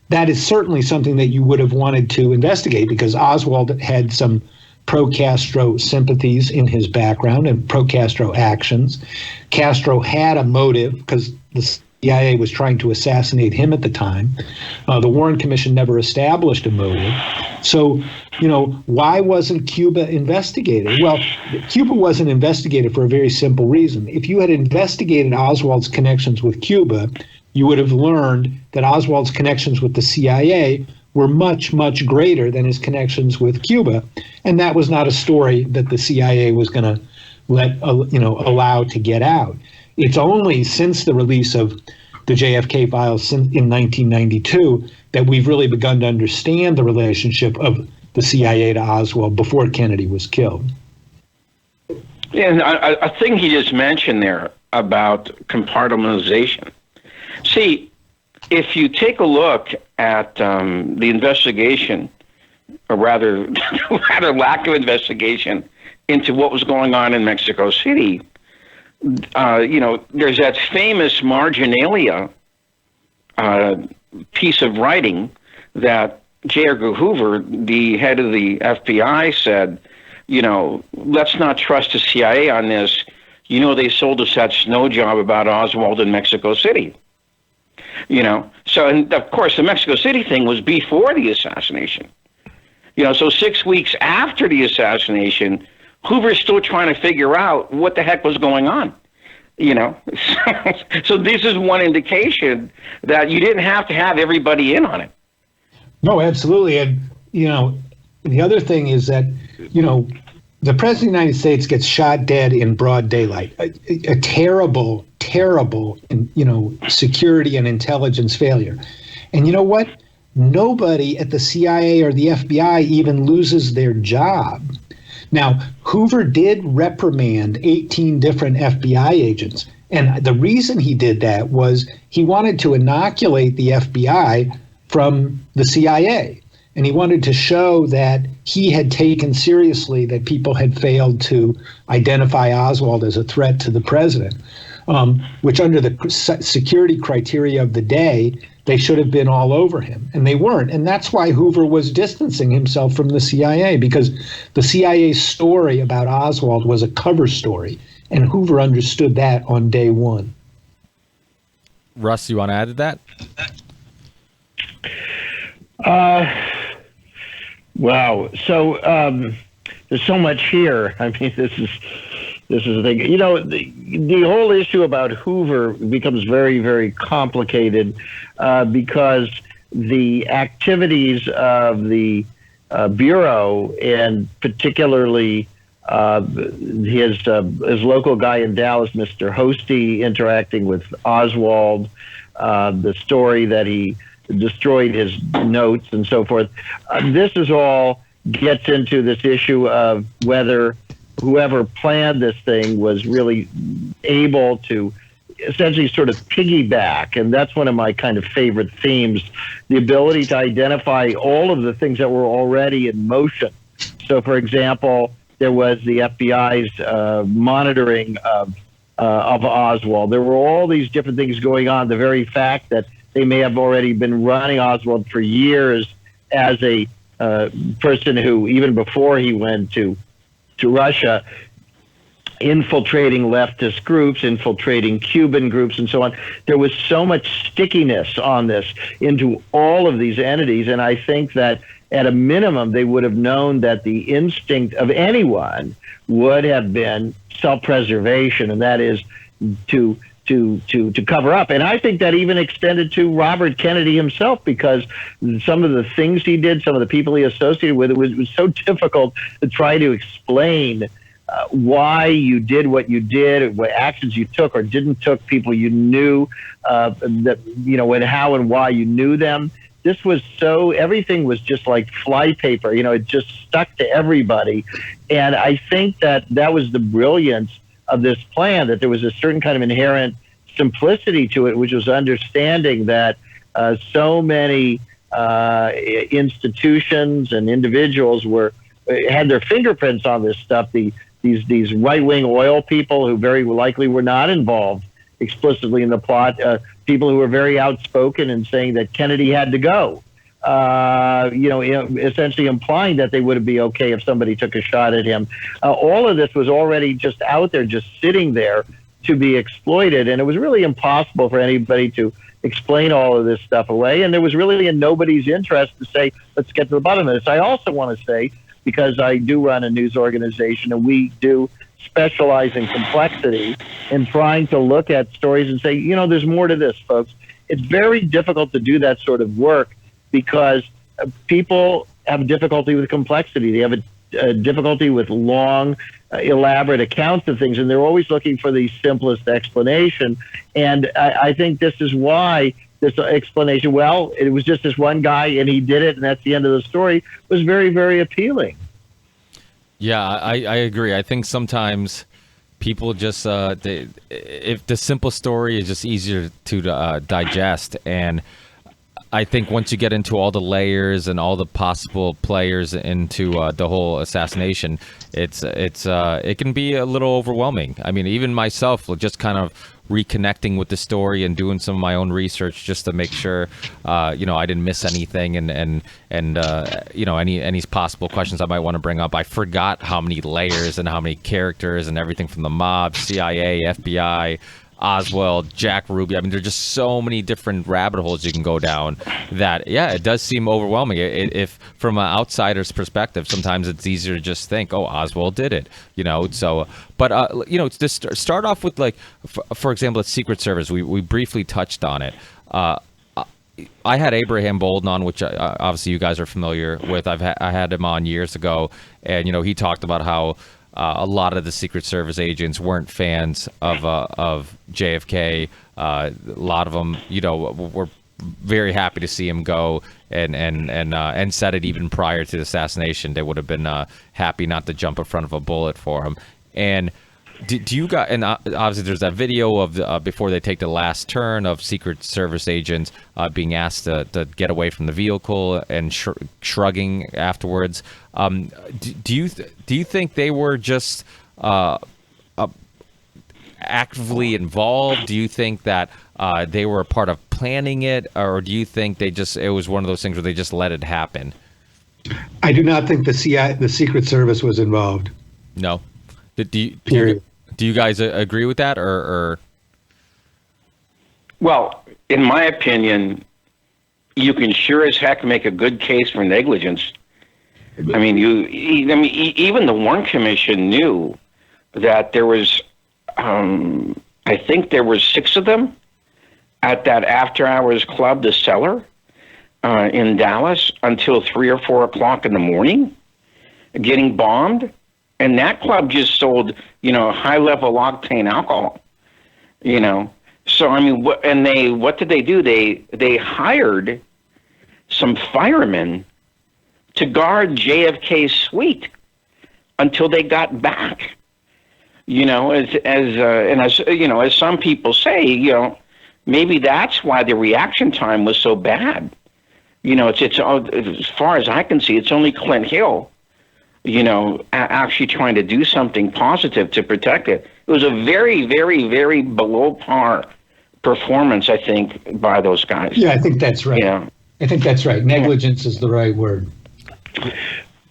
that is certainly something that you would have wanted to investigate, because Oswald had some pro-Castro sympathies in his background and pro-Castro actions. Castro had a motive because the CIA was trying to assassinate him at the time. The Warren Commission never established a motive. So, you know, why wasn't Cuba investigated? Well, Cuba wasn't investigated for a very simple reason. If you had investigated Oswald's connections with Cuba, you would have learned that Oswald's connections with the CIA were much, much greater than his connections with Cuba. And that was not a story that the CIA was going to allow to get out. It's only since the release of the JFK files in 1992 that we've really begun to understand the relationship of the CIA to Oswald before Kennedy was killed.
And a thing he just mentioned there about compartmentalization. See, if you take a look at the investigation, or rather lack of investigation, into what was going on in Mexico City, you know, there's that famous marginalia piece of writing that J. Edgar Hoover, the head of the FBI, said let's not trust the CIA on this. They sold us that snow job about Oswald in Mexico City. So, and of course, the Mexico City thing was before the assassination. So 6 weeks after the assassination, Hoover's still trying to figure out what the heck was going on. So this is one indication that you didn't have to have everybody in on it.
No, absolutely. And, the other thing is that, the President of the United States gets shot dead in broad daylight. A terrible, terrible, security and intelligence failure. And you know what? Nobody at the CIA or the FBI even loses their job. Now, Hoover did reprimand 18 different FBI agents. And the reason he did that was he wanted to inoculate the FBI from the CIA. And he wanted to show that he had taken seriously that people had failed to identify Oswald as a threat to the president, which under the security criteria of the day, they should have been all over him. And they weren't. And that's why Hoover was distancing himself from the CIA, because the CIA's story about Oswald was a cover story. And Hoover understood that on day one.
Russ, you want to add to that?
Wow. So there's so much here. I mean, this is the thing. The whole issue about Hoover becomes very, very complicated because the activities of the Bureau, and particularly his local guy in Dallas, Mr. Hosty, interacting with Oswald, the story that he destroyed his notes and so forth. This is all gets into this issue of whether whoever planned this thing was really able to essentially sort of piggyback. And that's one of my kind of favorite themes, the ability to identify all of the things that were already in motion. So, for example, there was the FBI's monitoring of Oswald. There were all these different things going on. The very fact that they may have already been running Oswald for years as a person who, even before he went to Russia, infiltrating leftist groups, infiltrating Cuban groups, and so on. There was so much stickiness on this into all of these entities, and I think that at a minimum, they would have known that the instinct of anyone would have been self-preservation, and that is to cover up. And I think that even extended to Robert Kennedy himself, because some of the things he did, some of the people he associated with, it was so difficult to try to explain why you did what you did, what actions you took or didn't took, people you knew, and how and why you knew them. This was everything was just like flypaper, it just stuck to everybody. And I think that was the brilliance of this plan, that there was a certain kind of inherent simplicity to it, which was understanding that so many institutions and individuals had their fingerprints on this stuff. These right-wing oil people who very likely were not involved explicitly in the plot, people who were very outspoken and saying that Kennedy had to go, essentially implying that they would be okay if somebody took a shot at him. All of this was already just out there, just sitting there to be exploited, and it was really impossible for anybody to explain all of this stuff away, and there was really in nobody's interest to say, let's get to the bottom of this. I also want to say, because I do run a news organization, and we do specialize in complexity in trying to look at stories and say, there's more to this, folks. It's very difficult to do that sort of work because people have difficulty with complexity. They have a difficulty with long, elaborate accounts of things, and they're always looking for the simplest explanation. And I think this is why this explanation, well, it was just this one guy and he did it and that's the end of the story, was very, very appealing.
Yeah, I agree. I think sometimes people just, if the simple story is just easier to digest, and I think once you get into all the layers and all the possible players into the whole assassination, it can be a little overwhelming. I mean, even myself, just kind of reconnecting with the story and doing some of my own research just to make sure, I didn't miss anything and any possible questions I might want to bring up. I forgot how many layers and how many characters and everything from the mob, CIA, FBI, Oswald, Jack Ruby. I mean, there's just so many different rabbit holes you can go down that, yeah, it does seem overwhelming. If from an outsider's perspective, sometimes it's easier to just think, oh, Oswald did it, So, but to start off with, like, for example, at Secret Service, we briefly touched on it. I had Abraham Bolden on, which obviously you guys are familiar with. I had him on years ago, and he talked about how a lot of the Secret Service agents weren't fans of JFK. A lot of them, were very happy to see him go, and said it even prior to the assassination. They would have been happy not to jump in front of a bullet for him. And do you guys? And obviously, there's that video of before they take the last turn of Secret Service agents being asked to get away from the vehicle and shrugging afterwards. Do you think they were just actively involved? Do you think that they were a part of planning it, or do you think it was one of those things where they just let it happen?
I do not think the Secret Service was involved.
No. Do you guys agree with that, or?
Well, in my opinion, you can sure as heck make a good case for negligence. I mean, even the Warren Commission knew that there was, I think there were 6 of them at that after-hours club, the Cellar, in Dallas, until 3 or 4 o'clock in the morning, getting bombed. And that club just sold, high-level octane alcohol, So, I mean, what did they do? They hired some firemen to guard JFK's suite until they got back. As some people say, maybe that's why the reaction time was so bad. It's as far as I can see, it's only Clint Hill actually trying to do something positive to protect it. It was a very, very, very below par performance, I think, by those guys.
Yeah, I think that's right. Yeah. I think that's right. Negligence is the right word.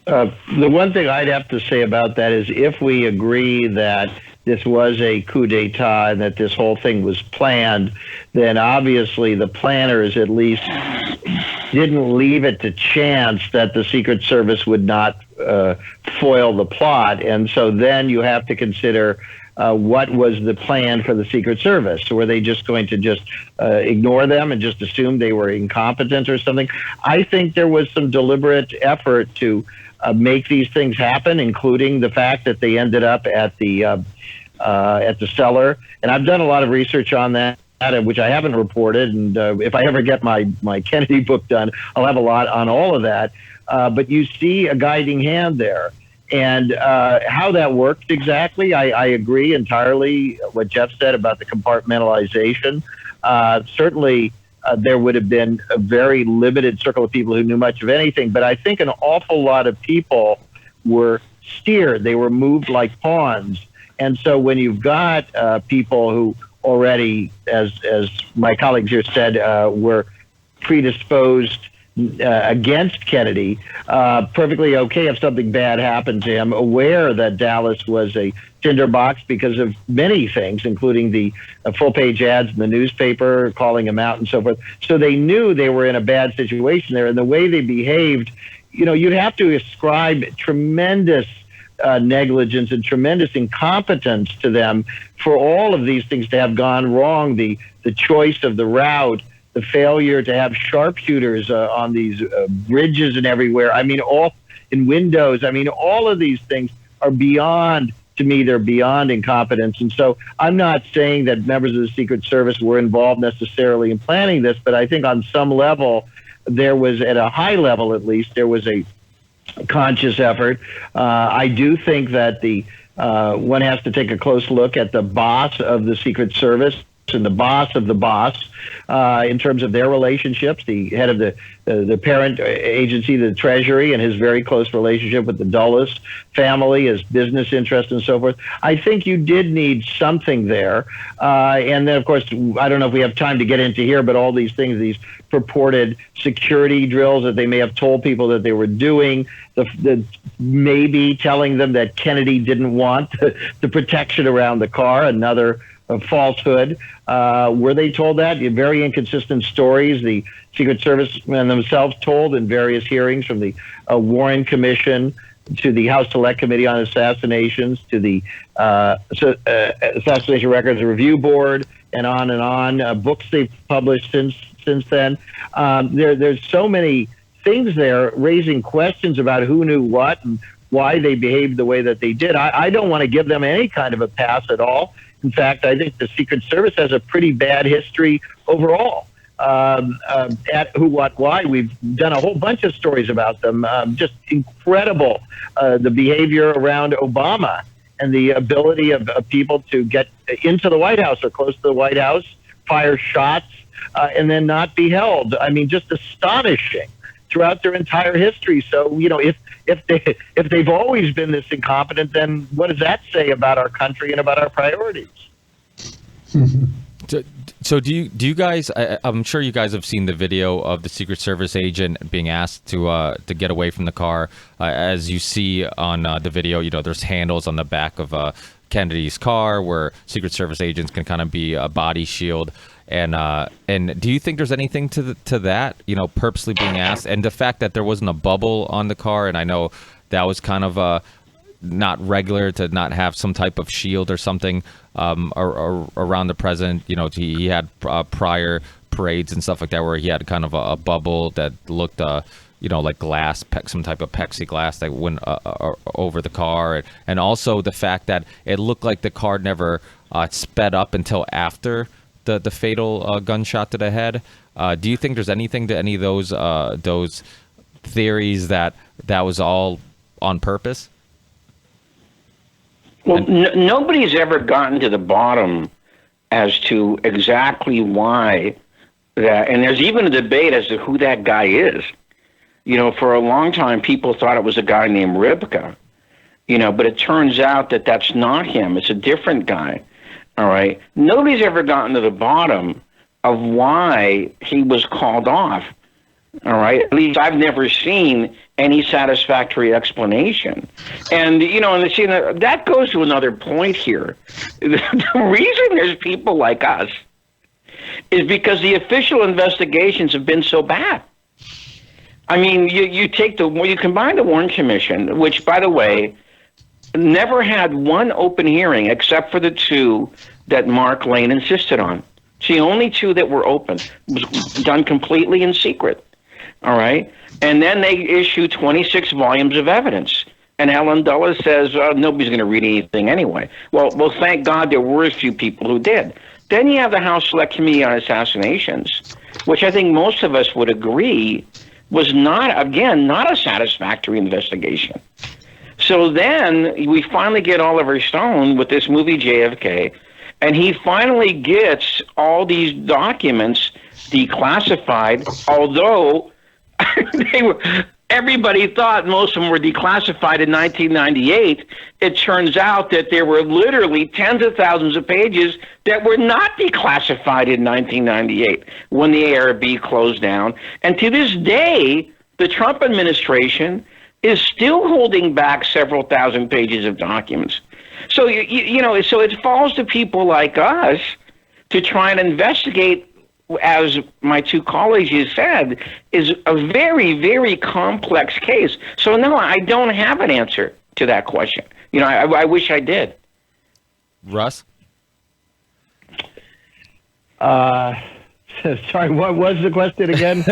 The one thing I'd have to say about that is if we agree that this was a coup d'etat and that this whole thing was planned, then obviously the planners at least didn't leave it to chance that the Secret Service would not foil the plot. And so then you have to consider what was the plan for the Secret Service. Were they just going to ignore them and just assume they were incompetent or something? I think there was some deliberate effort to make these things happen, including the fact that they ended up at the Cellar. And I've done a lot of research on that, which I haven't reported. And if I ever get my Kennedy book done, I'll have a lot on all of that. But you see a guiding hand there. And how that worked exactly, I agree entirely what Jeff said about the compartmentalization. Certainly, there would have been a very limited circle of people who knew much of anything. But I think an awful lot of people were steered. They were moved like pawns. And so when you've got people who already, as my colleagues here said, were predisposed against Kennedy, perfectly okay if something bad happened to him, aware that Dallas was a tinderbox because of many things, including the full-page ads in the newspaper calling him out and so forth. So they knew they were in a bad situation there, and the way they behaved, you'd have to ascribe tremendous negligence and tremendous incompetence to them for all of these things to have gone wrong. The choice of the route, the failure to have sharpshooters on these bridges and everywhere. I mean, all in windows. I mean, all of these things are beyond, to me, they're beyond incompetence. And so I'm not saying that members of the Secret Service were involved necessarily in planning this, but I think on some level, there was, at a high level at least, there was a conscious effort. I do think that one has to take a close look at the boss of the Secret Service, and the boss of the boss in terms of their relationships, the head of the parent agency, the Treasury, and his very close relationship with the Dulles family, his business interests, and so forth. I think you did need something there. And then, of course, I don't know if we have time to get into here, but all these things, these purported security drills that they may have told people that they were doing, the maybe telling them that Kennedy didn't want the protection around the car, another falsehood. Were they told that? Very inconsistent stories the Secret Service men themselves told in various hearings, from the Warren Commission to the House Select Committee on Assassinations to the Assassination Records Review Board, and on. Books they've published since then. There's so many things there raising questions about who knew what and why they behaved the way that they did. I don't want to give them any kind of a pass at all. In fact, I think the Secret Service has a pretty bad history overall. At Who, What, Why, we've done a whole bunch of stories about them. Just incredible, the behavior around Obama and the ability of people to get into the White House or close to the White House, fire shots, and then not be held. I mean, just astonishing throughout their entire history. So, if they've always been this incompetent, then what does that say about our country and about our priorities?
So do you guys? I'm sure you guys have seen the video of the Secret Service agent being asked to get away from the car. As you see on the video, there's handles on the back of Kennedy's car where Secret Service agents can kind of be a body shield. And do you think there's anything to that? Purposely being asked, and the fact that there wasn't a bubble on the car, and I know that was kind of not regular to not have some type of shield or something around the president. He had prior parades and stuff like that where he had kind of a bubble that looked like glass, some type of plexiglass that went over the car, and also the fact that it looked like the car never sped up until after the fatal gunshot to the head. Do you think there's anything to any of those theories that was all on purpose?
Well, nobody's ever gotten to the bottom as to exactly why that, and there's even a debate as to who that guy is. For a long time, people thought it was a guy named Ribka, but it turns out that that's not him. It's a different guy. All right. Nobody's ever gotten to the bottom of why he was called off. All right. At least I've never seen any satisfactory explanation. And, that goes to another point here. The reason there's people like us is because the official investigations have been so bad. I mean, you combine the Warren Commission, which, by the way, never had one open hearing except for the two that Mark Lane insisted on. It's the only two that were open. It was done completely in secret. All right? And then they issue 26 volumes of evidence. And Helen Dulles says, nobody's going to read anything anyway. Well, thank God there were a few people who did. Then you have the House Select Committee on Assassinations, which I think most of us would agree was not a satisfactory investigation. So then we finally get Oliver Stone with this movie JFK, and he finally gets all these documents declassified, although everybody thought most of them were declassified in 1998. It turns out that there were literally tens of thousands of pages that were not declassified in 1998 when the ARB closed down. And to this day, the Trump administration is still holding back several thousand pages of documents. So, so it falls to people like us to try and investigate, as my two colleagues have said, is a very, very complex case. So, no, I don't have an answer to that question. I wish I did.
Russ?
Sorry, what was the question again?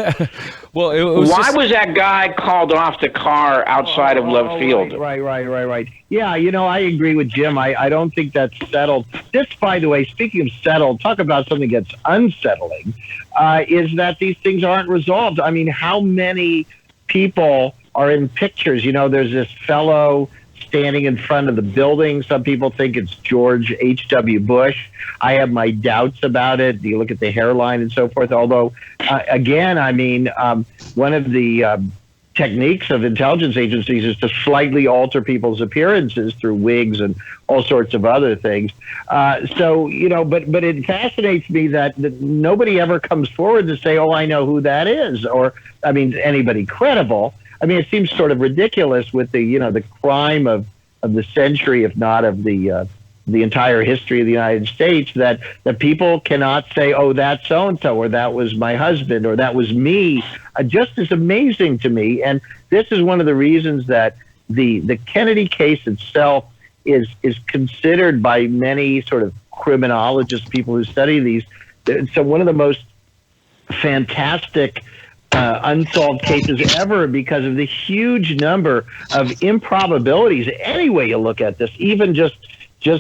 Well, it was
why was that guy called off the car outside of Love Field?
Right. Yeah, I agree with Jim. I don't think that's settled. This, by the way, speaking of settled, talk about something that's unsettling, is that these things aren't resolved. I mean, how many people are in pictures? There's this fellow standing in front of the building. Some people think it's George H.W. Bush. I have my doubts about it. You look at the hairline and so forth. Although, again, I mean, one of the techniques of intelligence agencies is to slightly alter people's appearances through wigs and all sorts of other things. So, you know, but it fascinates me that nobody ever comes forward to say, oh, I know who that is. Or, I mean, anybody credible. I mean, it seems sort of ridiculous with the, you know, the crime of the century, if not of the entire history of the United States, that people cannot say, oh, that's so-and-so, or that was my husband, or that was me. Just as amazing to me. And this is one of the reasons that the Kennedy case itself is considered by many sort of criminologists, people who study these, so one of the most fantastic unsolved cases ever, because of the huge number of improbabilities. Any way you look at this, even just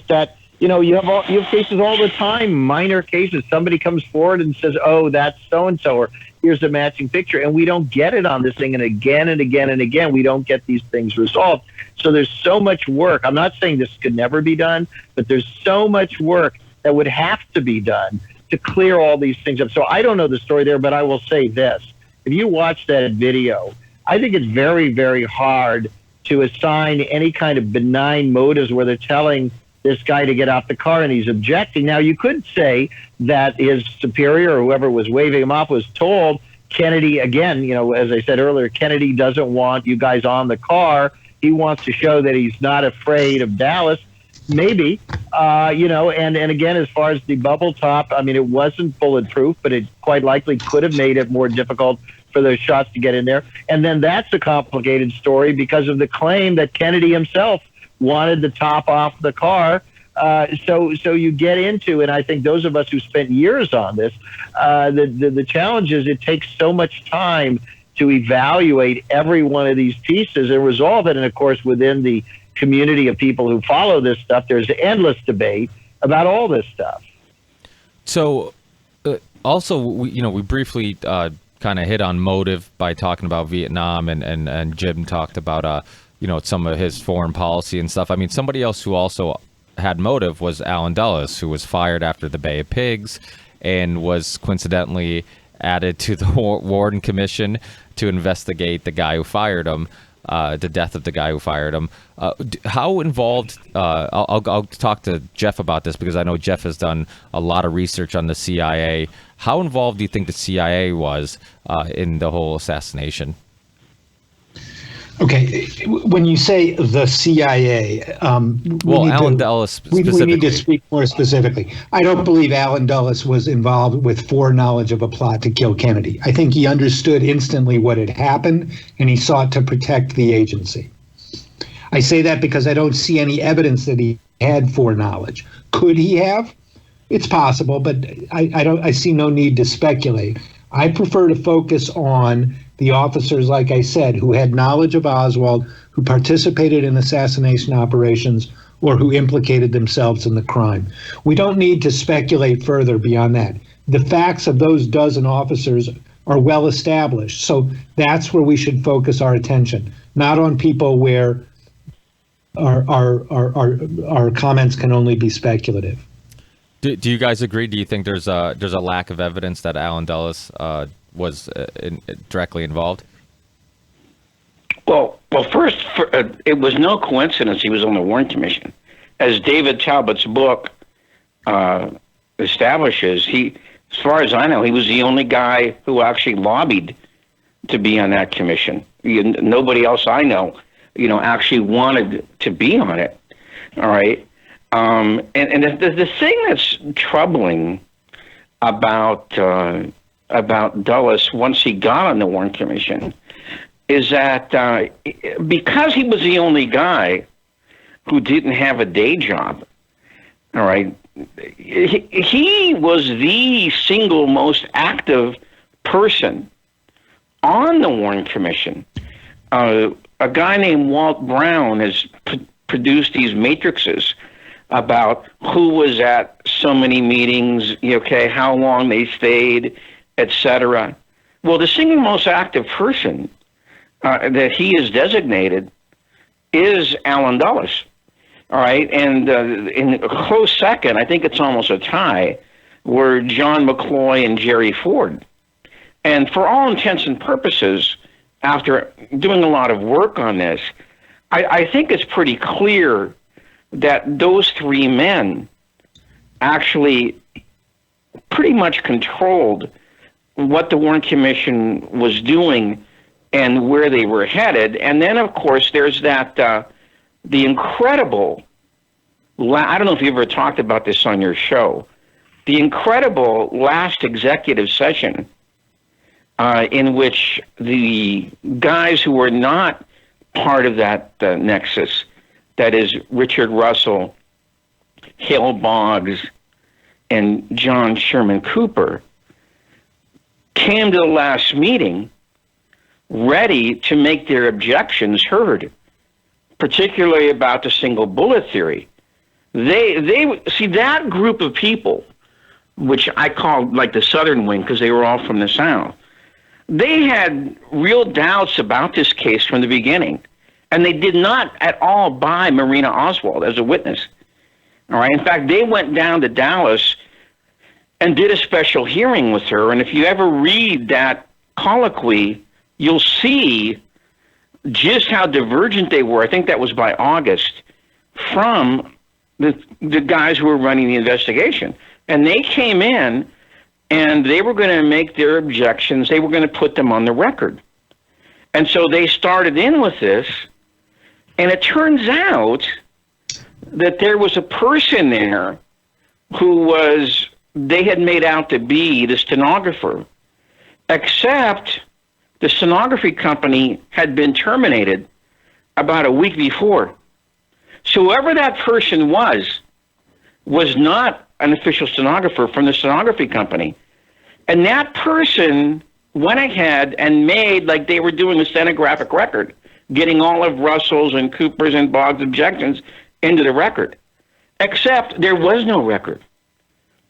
that, you know, you have cases all the time, minor cases. Somebody comes forward and says, oh, that's so-and-so, or here's a matching picture, and we don't get it on this thing, and again and again and again, we don't get these things resolved. So there's so much work. I'm not saying this could never be done, but there's so much work that would have to be done to clear all these things up. So I don't know the story there, but I will say this. If you watch that video, I think it's very, very hard to assign any kind of benign motives where they're telling this guy to get out the car and he's objecting. Now, you could say that his superior or whoever was waving him off was told, Kennedy, again, you know, as I said earlier, Kennedy doesn't want you guys on the car. He wants to show that he's not afraid of Dallas. Maybe, you know, and again, as far as the bubble top, I mean, it wasn't bulletproof, but it quite likely could have made it more difficult for those shots to get in there. And then that's a complicated story because of the claim that Kennedy himself wanted the top off the car. So you get into, and I think those of us who spent years on this, the challenge is it takes so much time to evaluate every one of these pieces and resolve it. And of course, within the community of people who follow this stuff, there's endless debate about all this stuff. So
also, we briefly kind of hit on motive by talking about Vietnam, and Jim talked about some of his foreign policy and stuff. I mean, somebody else who also had motive was Allen Dulles, who was fired after the Bay of Pigs and was coincidentally added to the Warren Commission to investigate the guy who fired him, the death of the guy who fired him. How involved, I'll talk to Jeff about this because I know Jeff has done a lot of research on the CIA. How involved do you think the CIA was in the whole assassination?
Okay, when you say the CIA,
Allen Dulles specifically.
We need to speak more specifically. I don't believe Allen Dulles was involved with foreknowledge of a plot to kill Kennedy. I think he understood instantly what had happened, and he sought to protect the agency. I say that because I don't see any evidence that he had foreknowledge. Could he have? It's possible, but I see no need to speculate. I prefer to focus on the officers, like I said, who had knowledge of Oswald, who participated in assassination operations, or who implicated themselves in the crime. We don't need to speculate further beyond that. The facts of those dozen officers are well established, so that's where we should focus our attention, not on people where our comments can only be speculative.
Do you guys agree? Do you think there's a lack of evidence that Allen Dulles was directly involved?
Well, first, it was no coincidence he was on the Warren Commission. As David Talbot's book establishes, as far as I know, he was the only guy who actually lobbied to be on that commission. Nobody else I know, actually wanted to be on it. All right. And the thing that's troubling about Dulles once he got on the Warren Commission is that because he was the only guy who didn't have a day job, all right, he was the single most active person on the Warren Commission. A guy named Walt Brown has produced these matrices about who was at so many meetings, how long they stayed, etc. Well, the single most active person that he is designated is Allen Dulles. All right, and in a close second, I think it's almost a tie, were John McCloy and Jerry Ford. And for all intents and purposes, after doing a lot of work on this, I think it's pretty clear that those three men actually pretty much controlled what the Warren Commission was doing and where they were headed. And then, of course, there's that the incredible, I don't know if you ever talked about this on your show, the incredible last executive session in which the guys who were not part of that nexus, that is Richard Russell, Hale Boggs, and John Sherman Cooper, came to the last meeting ready to make their objections heard, particularly about the single bullet theory. They see that group of people, which I call like the Southern wing because they were all from the South. They had real doubts about this case from the beginning, and they did not at all buy Marina Oswald as a witness. All right. In fact, they went down to Dallas and did a special hearing with her. And if you ever read that colloquy, you'll see just how divergent they were. I think that was by August, from the guys who were running the investigation. And they came in and they were going to make their objections. They were going to put them on the record. And so they started in with this. And it turns out that there was a person there who they had made out to be the stenographer, except the stenography company had been terminated about a week before. So whoever that person was not an official stenographer from the stenography company. And that person went ahead and made like they were doing a stenographic record, getting all of Russell's and Cooper's and Boggs' objections into the record. Except there was no record.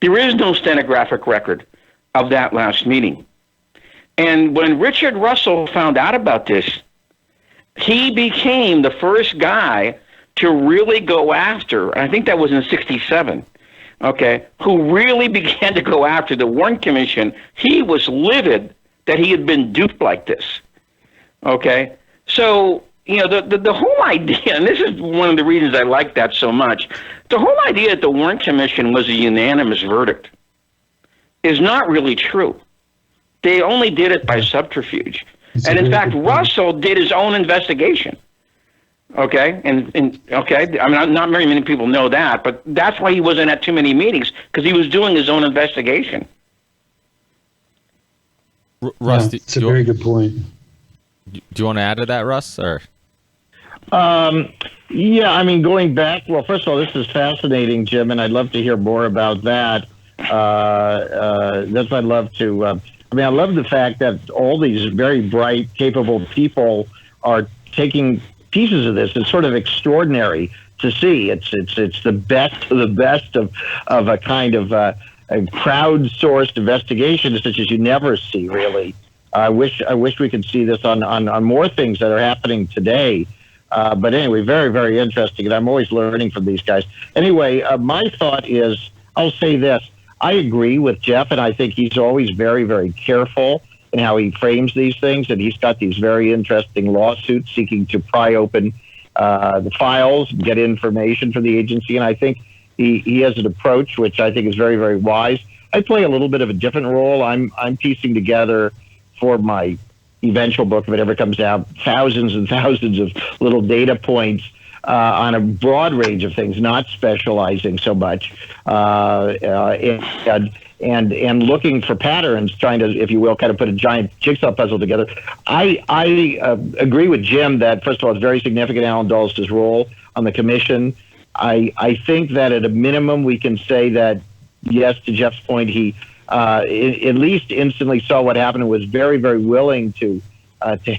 There is no stenographic record of that last meeting. And when Richard Russell found out about this, he became the first guy to really go after, I think that was in 67, okay, who really began to go after the Warren Commission. He was livid that he had been duped like this, okay? So, you know, the whole idea, and this is one of the reasons I like that so much, the whole idea that the Warren Commission was a unanimous verdict is not really true. They only did it by subterfuge. And in fact, Russell did his own investigation. Okay, and okay, I mean, not very many people know that, but that's why he wasn't at too many meetings, because he was doing his own investigation.
Russ,
yeah, it's a very good point.
Do you want to add to that, Russ? Or
yeah, I mean, going back. Well, first of all, this is fascinating, Jim, and I'd love to hear more about that. That's what I'd love to. I mean, I love the fact that all these very bright, capable people are taking pieces of this. It's sort of extraordinary to see. It's the best of the best of a kind of a crowdsourced investigation, such as you never see, really. I wish we could see this on more things that are happening today. But anyway, very, very interesting, and I'm always learning from these guys. Anyway, my thought is, I'll say this. I agree with Jeff, and I think he's always very, very careful in how he frames these things, and he's got these very interesting lawsuits seeking to pry open the files, get information from the agency, and I think he has an approach which I think is very, very wise. I play a little bit of a different role. I'm piecing together for my eventual book, if it ever comes out, thousands and thousands of little data points on a broad range of things, not specializing so much, and looking for patterns, trying to, if you will, kind of put a giant jigsaw puzzle together. I agree with Jim that, first of all, it's very significant Allen Dulles' role on the commission. I think that at a minimum we can say that, yes, to Jeff's point, he at least instantly saw what happened and was very, very willing to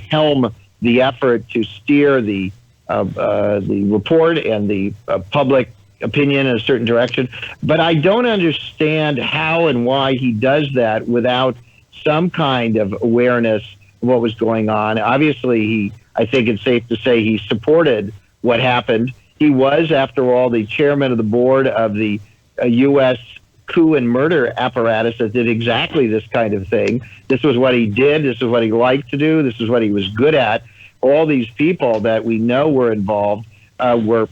helm the effort to steer the report and the public opinion in a certain direction. But I don't understand how and why he does that without some kind of awareness of what was going on. Obviously, I think it's safe to say he supported what happened. He was, after all, the chairman of the board of the U.S. coup and murder apparatus that did exactly this kind of thing. This was what he did. This is what he liked to do. This is what he was good at. All these people that we know were involved were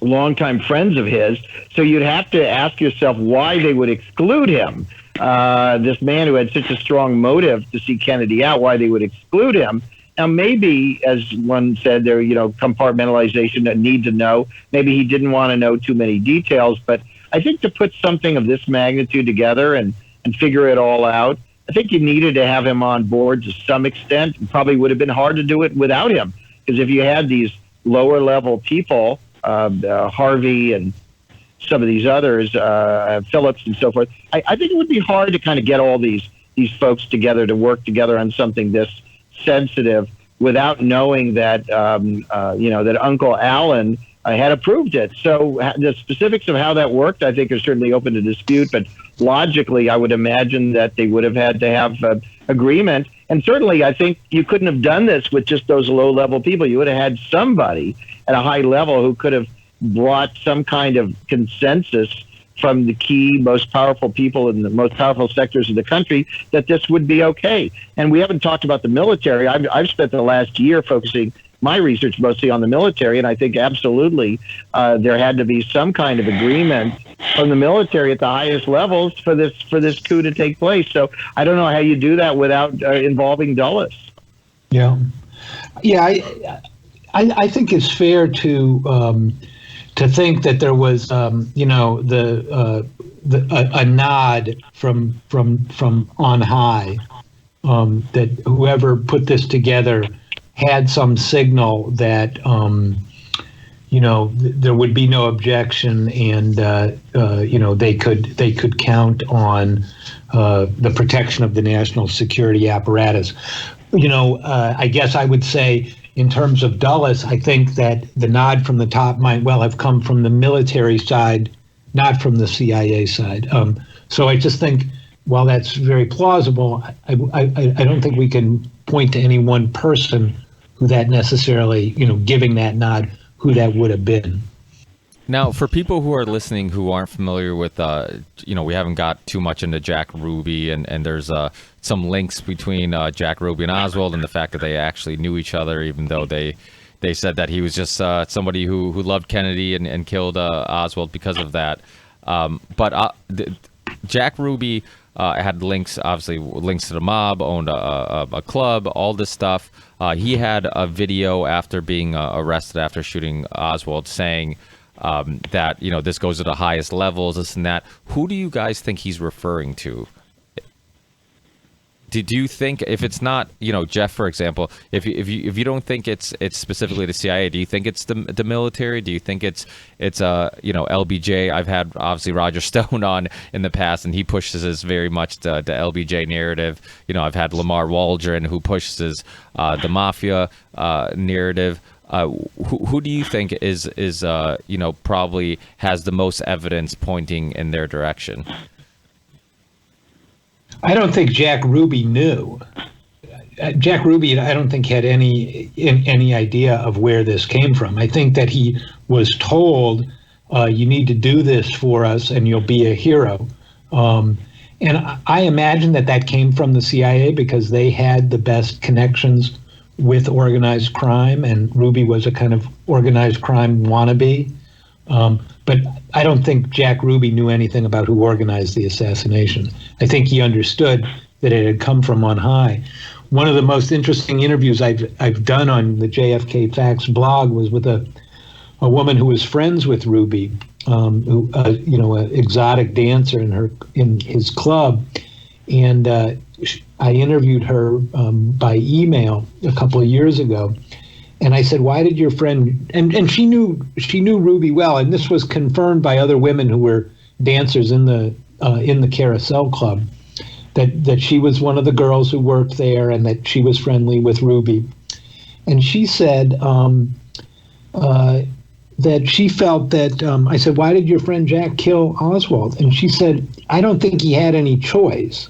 longtime friends of his. So you'd have to ask yourself why they would exclude him. This man who had such a strong motive to see Kennedy out, why they would exclude him. Now, maybe, as one said, there, compartmentalization, a need to know. Maybe he didn't want to know too many details. But I think to put something of this magnitude together and figure it all out, I think you needed to have him on board to some extent. It probably would have been hard to do it without him. Because if you had these lower level people, Harvey and some of these others, Phillips and so forth, I think it would be hard to kind of get all these folks together to work together on something this sensitive without knowing that that Uncle Alan had approved it. So the specifics of how that worked, I think, are certainly open to dispute. But logically, I would imagine that they would have had to have agreement. And certainly, I think you couldn't have done this with just those low-level people. You would have had somebody at a high level who could have brought some kind of consensus from the key, most powerful people in the most powerful sectors of the country that this would be okay. And we haven't talked about the military. I've spent the last year focusing my research mostly on the military, and I think absolutely there had to be some kind of agreement from the military at the highest levels for this coup to take place. So I don't know how you do that without involving Dulles.
Yeah. I think it's fair to think that there was, a nod from on high, that whoever put this together had some signal that, there would be no objection, and they could count on the protection of the national security apparatus. I guess I would say, in terms of Dulles, I think that the nod from the top might well have come from the military side, not from the CIA side. So I just think, while that's very plausible, I don't think we can point to any one person who that necessarily, giving that nod, who that would have been.
Now, for people who are listening who aren't familiar with, we haven't got too much into Jack Ruby, and there's some links between Jack Ruby and Oswald, and the fact that they actually knew each other, even though they said that he was just somebody who loved Kennedy and killed Oswald because of that. But Jack Ruby had links, obviously links to the mob, owned a club, all this stuff. He had a video after being arrested after shooting Oswald saying that, this goes to the highest levels, this and that. Who do you guys think he's referring to? Did you think, if it's not, Jeff, for example, if you don't think it's specifically the CIA, do you think it's the military? Do you think it's LBJ? I've had obviously Roger Stone on in the past, and he pushes very much the LBJ narrative. I've had Lamar Waldron, who pushes the mafia narrative. Who do you think is probably has the most evidence pointing in their direction?
I don't think Jack Ruby knew. Jack Ruby, I don't think, had any idea of where this came from. I think that he was told, you need to do this for us and you'll be a hero. And I imagine that came from the CIA because they had the best connections with organized crime, and Ruby was a kind of organized crime wannabe. But I don't think Jack Ruby knew anything about who organized the assassination. I think he understood that it had come from on high. One of the most interesting interviews I've done on the JFK Facts blog was with a woman who was friends with Ruby, who an exotic dancer in his club, and I interviewed her by email a couple of years ago. And I said, why did your friend, and she knew Ruby well, and this was confirmed by other women who were dancers in the Carousel Club, that she was one of the girls who worked there and that she was friendly with Ruby. And she said that she felt that, I said, why did your friend Jack kill Oswald? And she said, I don't think he had any choice.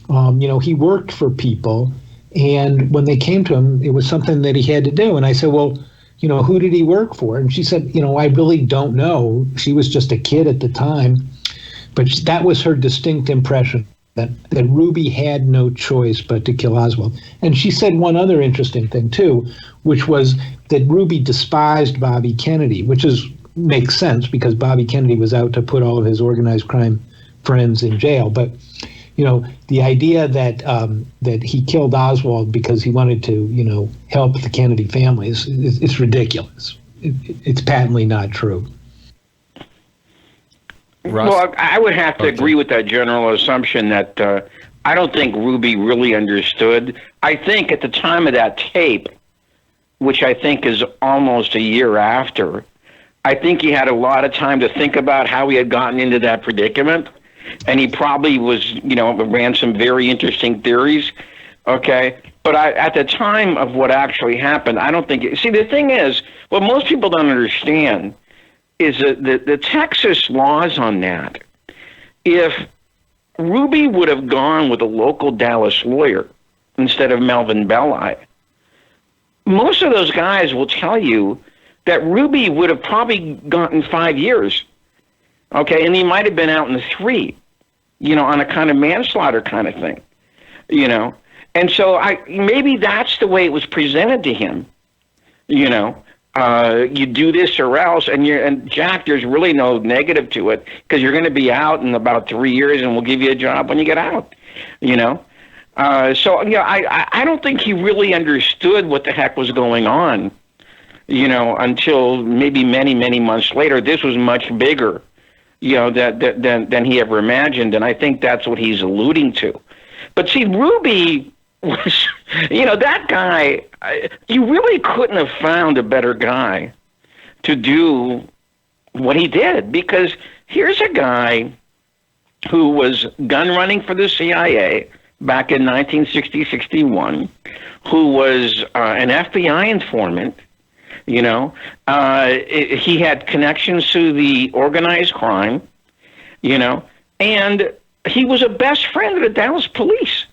He worked for people. And when they came to him, it was something that he had to do. And I said, well, who did he work for? And she said, I really don't know. She was just a kid at the time. But that was her distinct impression, that Ruby had no choice but to kill Oswald. And she said one other interesting thing, too, which was that Ruby despised Bobby Kennedy, which makes sense because Bobby Kennedy was out to put all of his organized crime friends in jail. But, the idea that he killed Oswald because he wanted to, help the Kennedy families, it's ridiculous. It's patently not true.
Russ?
Well, I would have to agree with that general assumption that I don't think Ruby really understood. I think at the time of that tape, which I think is almost a year after, I think he had a lot of time to think about how he had gotten into that predicament. And he probably ran some very interesting theories. Okay. But at the time of what actually happened, I don't think. See, the thing is, what most people don't understand is that the Texas laws on that, if Ruby would have gone with a local Dallas lawyer instead of Melvin Belli, most of those guys will tell you that Ruby would have probably gotten 5 years, okay, and he might have been out in 3, on a kind of manslaughter kind of thing, And so maybe that's the way it was presented to him, you do this or else, and Jack, there's really no negative to it because you're going to be out in about 3 years, and we'll give you a job when you get out. I don't think he really understood what the heck was going on. Until maybe many, many months later. This was much bigger, than he ever imagined, and I think that's what he's alluding to. But see, Ruby was, that guy, you really couldn't have found a better guy to do what he did, because here's a guy who was gun running for the CIA back in 1960-61, who was an FBI informant. He had connections to the organized crime, and he was a best friend of the Dallas police.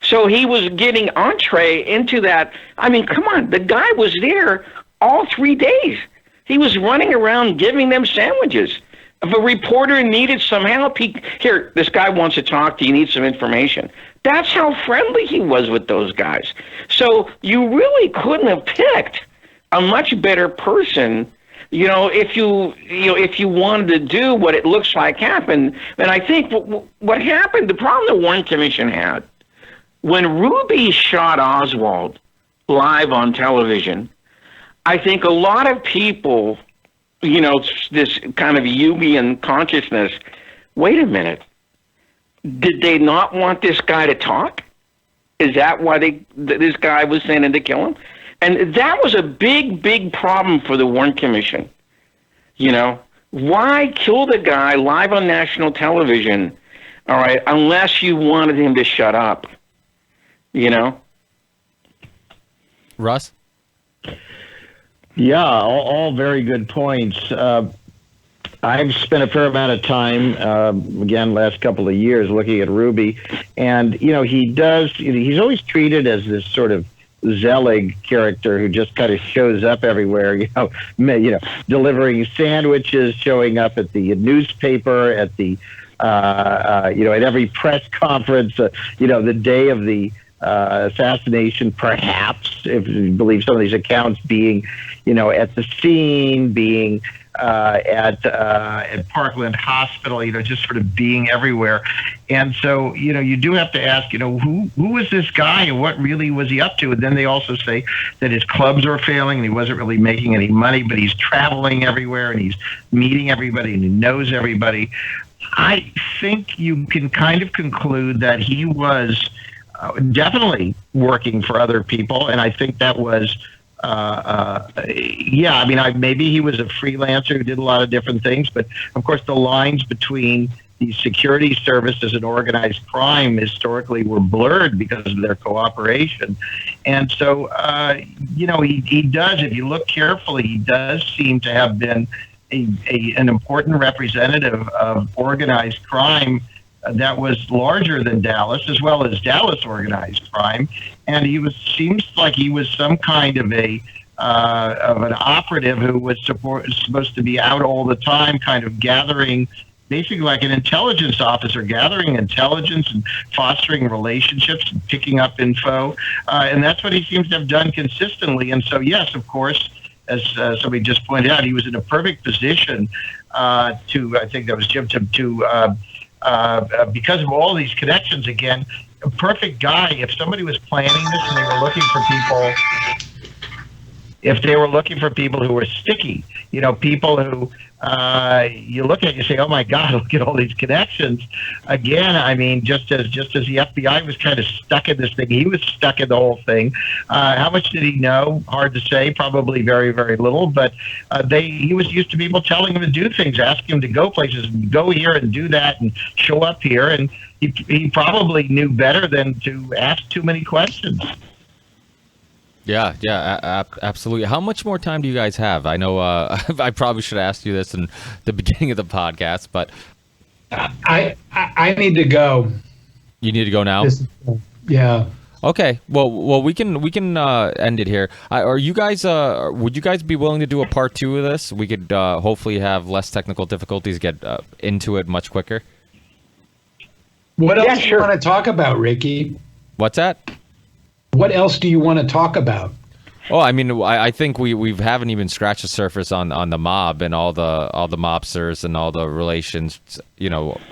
So he was getting entree into that. I mean, come on, the guy was there all 3 days. He was running around giving them sandwiches. If a reporter needed some help, here, this guy wants to talk to you, need some information. That's how friendly he was with those guys. So you really couldn't have picked a much better person, if you wanted to do what it looks like happened. And I think what happened, the problem the Warren Commission had, when Ruby shot Oswald live on television, I think a lot of people, this kind of Jungian consciousness, wait a minute, did they not want this guy to talk? Is that why this guy was sent to kill him? And that was a big, big problem for the Warren Commission. Why kill the guy live on national television, all right, unless you wanted him to shut up,
Russ?
Yeah, all very good points. I've spent a fair amount of time, again, last couple of years, looking at Ruby, and he's always treated as this sort of Zelig character who just kind of shows up everywhere, delivering sandwiches, showing up at the newspaper, at the at every press conference, the day of the assassination, perhaps, if you believe some of these accounts, being, at the scene, being at Parkland Hospital, just sort of being everywhere. And so, you do have to ask, who was this guy and what really was he up to? And then they also say that his clubs were failing and he wasn't really making any money, but he's traveling everywhere and he's meeting everybody and he knows everybody. I think you can kind of conclude that he was definitely working for other people, and I think that was maybe he was a freelancer who did a lot of different things, but of course the lines between the security services and organized crime historically were blurred because of their cooperation. And so, he does, if you look carefully, he does seem to have been an important representative of organized crime that was larger than Dallas, as well as Dallas organized crime. And seems like he was some kind of a of an operative who was supposed to be out all the time, kind of gathering, basically like an intelligence officer, gathering intelligence and fostering relationships and picking up info. And that's what he seems to have done consistently. And so, yes, of course, as somebody just pointed out, he was in a perfect position to, I think that was Jim, to because of all these connections, again, a perfect guy. If somebody was planning this and they were looking for people, if they were looking for people who were sticky, people who you look at, you say, oh my God, look at all these connections. Again, I mean, just as the FBI was kind of stuck in this thing, he was stuck in the whole thing. How much did he know? Hard to say. Probably very, very little. But he was used to people telling him to do things, asking him to go places, and go here and do that, and show up here. And he probably knew better than to ask too many questions.
Yeah, absolutely. How much more time do you guys have? I know I probably should have asked you this in the beginning of the podcast, but
I need to go.
You need to go now?
Yeah.
Okay. Well, we can end it here. Are you guys? Would you guys be willing to do a part 2 of this? We could hopefully have less technical difficulties, get into it much quicker.
What else do you want to talk about, Ricky?
What's that?
What else do you want to talk about?
Oh, I mean, I think we haven't even scratched the surface on the mob and all the mobsters and all the relations,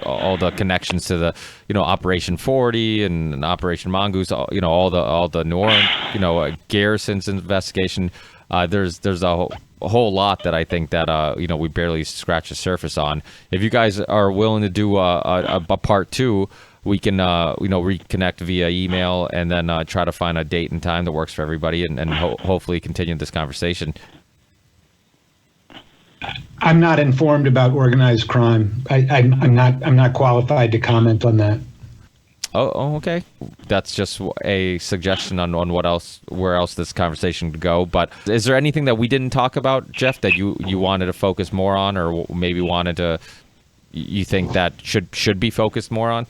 all the connections to the, Operation 40 and Operation Mongoose, all the New Orleans, Garrison's investigation. There's a whole lot that I think that we barely scratched the surface on. If you guys are willing to do a part 2. We can, reconnect via email and then try to find a date and time that works for everybody, and hopefully continue this conversation.
I'm not informed about organized crime. I'm not qualified to comment on that.
Oh, okay. That's just a suggestion on where else this conversation could go. But is there anything that we didn't talk about, Jeff, that you wanted to focus more on, or maybe you think that should be focused more on?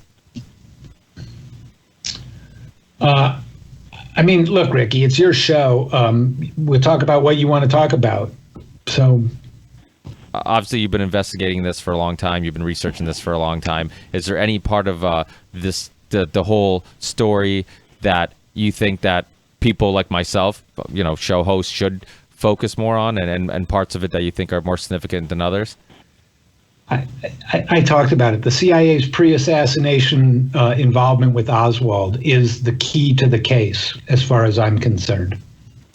I mean, look, Ricky, it's your show. We'll talk about what you want to talk about. So,
obviously, you've been investigating this for a long time. You've been researching this for a long time. Is there any part of the whole story that you think that people like myself, show hosts, should focus more on, and parts of it that you think are more significant than others?
I talked about it. The CIA's pre-assassination involvement with Oswald is the key to the case, as far as I'm concerned.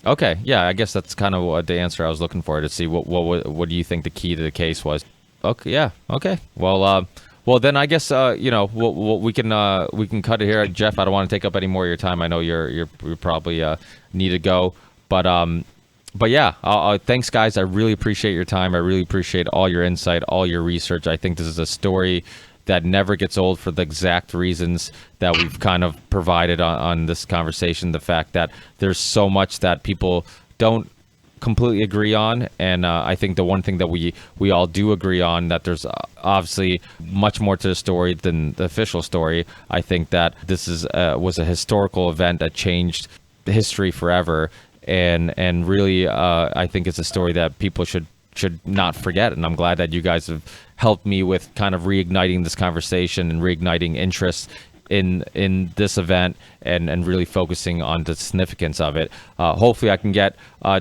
Okay, yeah, I guess that's kind of what the answer I was looking for, to see what do you think the key to the case was. Okay, yeah, okay. Well, then I guess we can cut it here, Jeff. I don't want to take up any more of your time. I know you're probably need to go, But yeah, thanks, guys. I really appreciate your time. I really appreciate all your insight, all your research. I think this is a story that never gets old for the exact reasons that we've kind of provided on this conversation. The fact that there's so much that people don't completely agree on, and I think the one thing that we all do agree on, that there's obviously much more to the story than the official story. I think that this was a historical event that changed history forever. And really, I think it's a story that people should not forget. And I'm glad that you guys have helped me with kind of reigniting this conversation and reigniting interest in this event and really focusing on the significance of it. Hopefully, I can get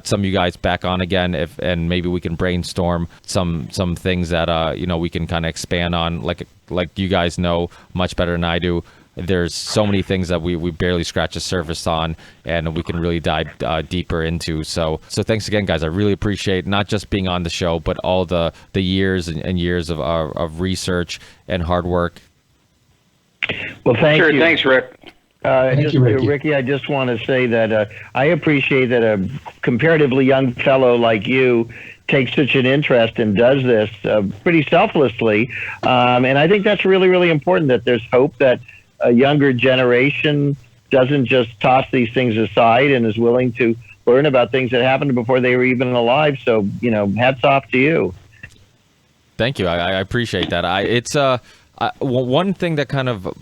some of you guys back on again, and maybe we can brainstorm some things that we can kind of expand on. Like you guys know much better than I do. There's so many things that we barely scratch the surface on, and we can really dive deeper into. So thanks again, guys. I really appreciate not just being on the show, but all the years and years of research and hard work.
Well, thank you.
Thanks, Rick.
Thank you, Ricky.
Ricky, I just want to say that I appreciate that a comparatively young fellow like you takes such an interest and does this pretty selflessly. And I think that's really, really important, that there's hope that a younger generation doesn't just toss these things aside and is willing to learn about things that happened before they were even alive. So, hats off to you.
Thank you. I appreciate that. It's one thing that kind of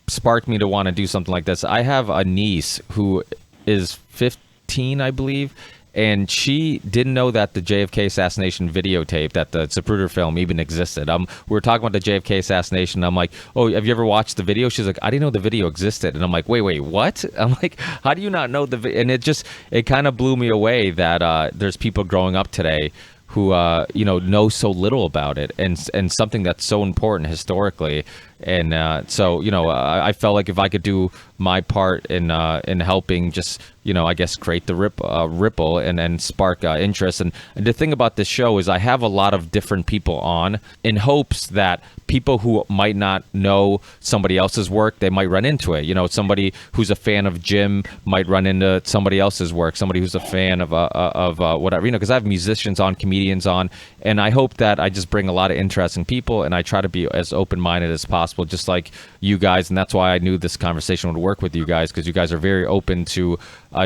sparked me to want to do something like this. I have a niece who is 15, I believe, and she didn't know that the JFK assassination videotape, that the Zapruder film even existed. We were talking about the JFK assassination. I'm like, oh, have you ever watched the video? She's like, I didn't know the video existed. And I'm like, wait, what? I'm like, how do you not know the video? And it kind of blew me away that there's people growing up today who know so little about it, and something that's so important historically. And so I felt like if I could do my part in helping, just I guess create the ripple and spark interest. And the thing about this show is I have a lot of different people on in hopes that people who might not know somebody else's work, they might run into it. Somebody who's a fan of Jim might run into somebody else's work. Somebody who's a fan of whatever, because I have musicians on, comedians on, and I hope that I just bring a lot of interesting people, and I try to be as open-minded as possible, just like you guys. And that's why I knew this conversation would work with you guys, because you guys are very open to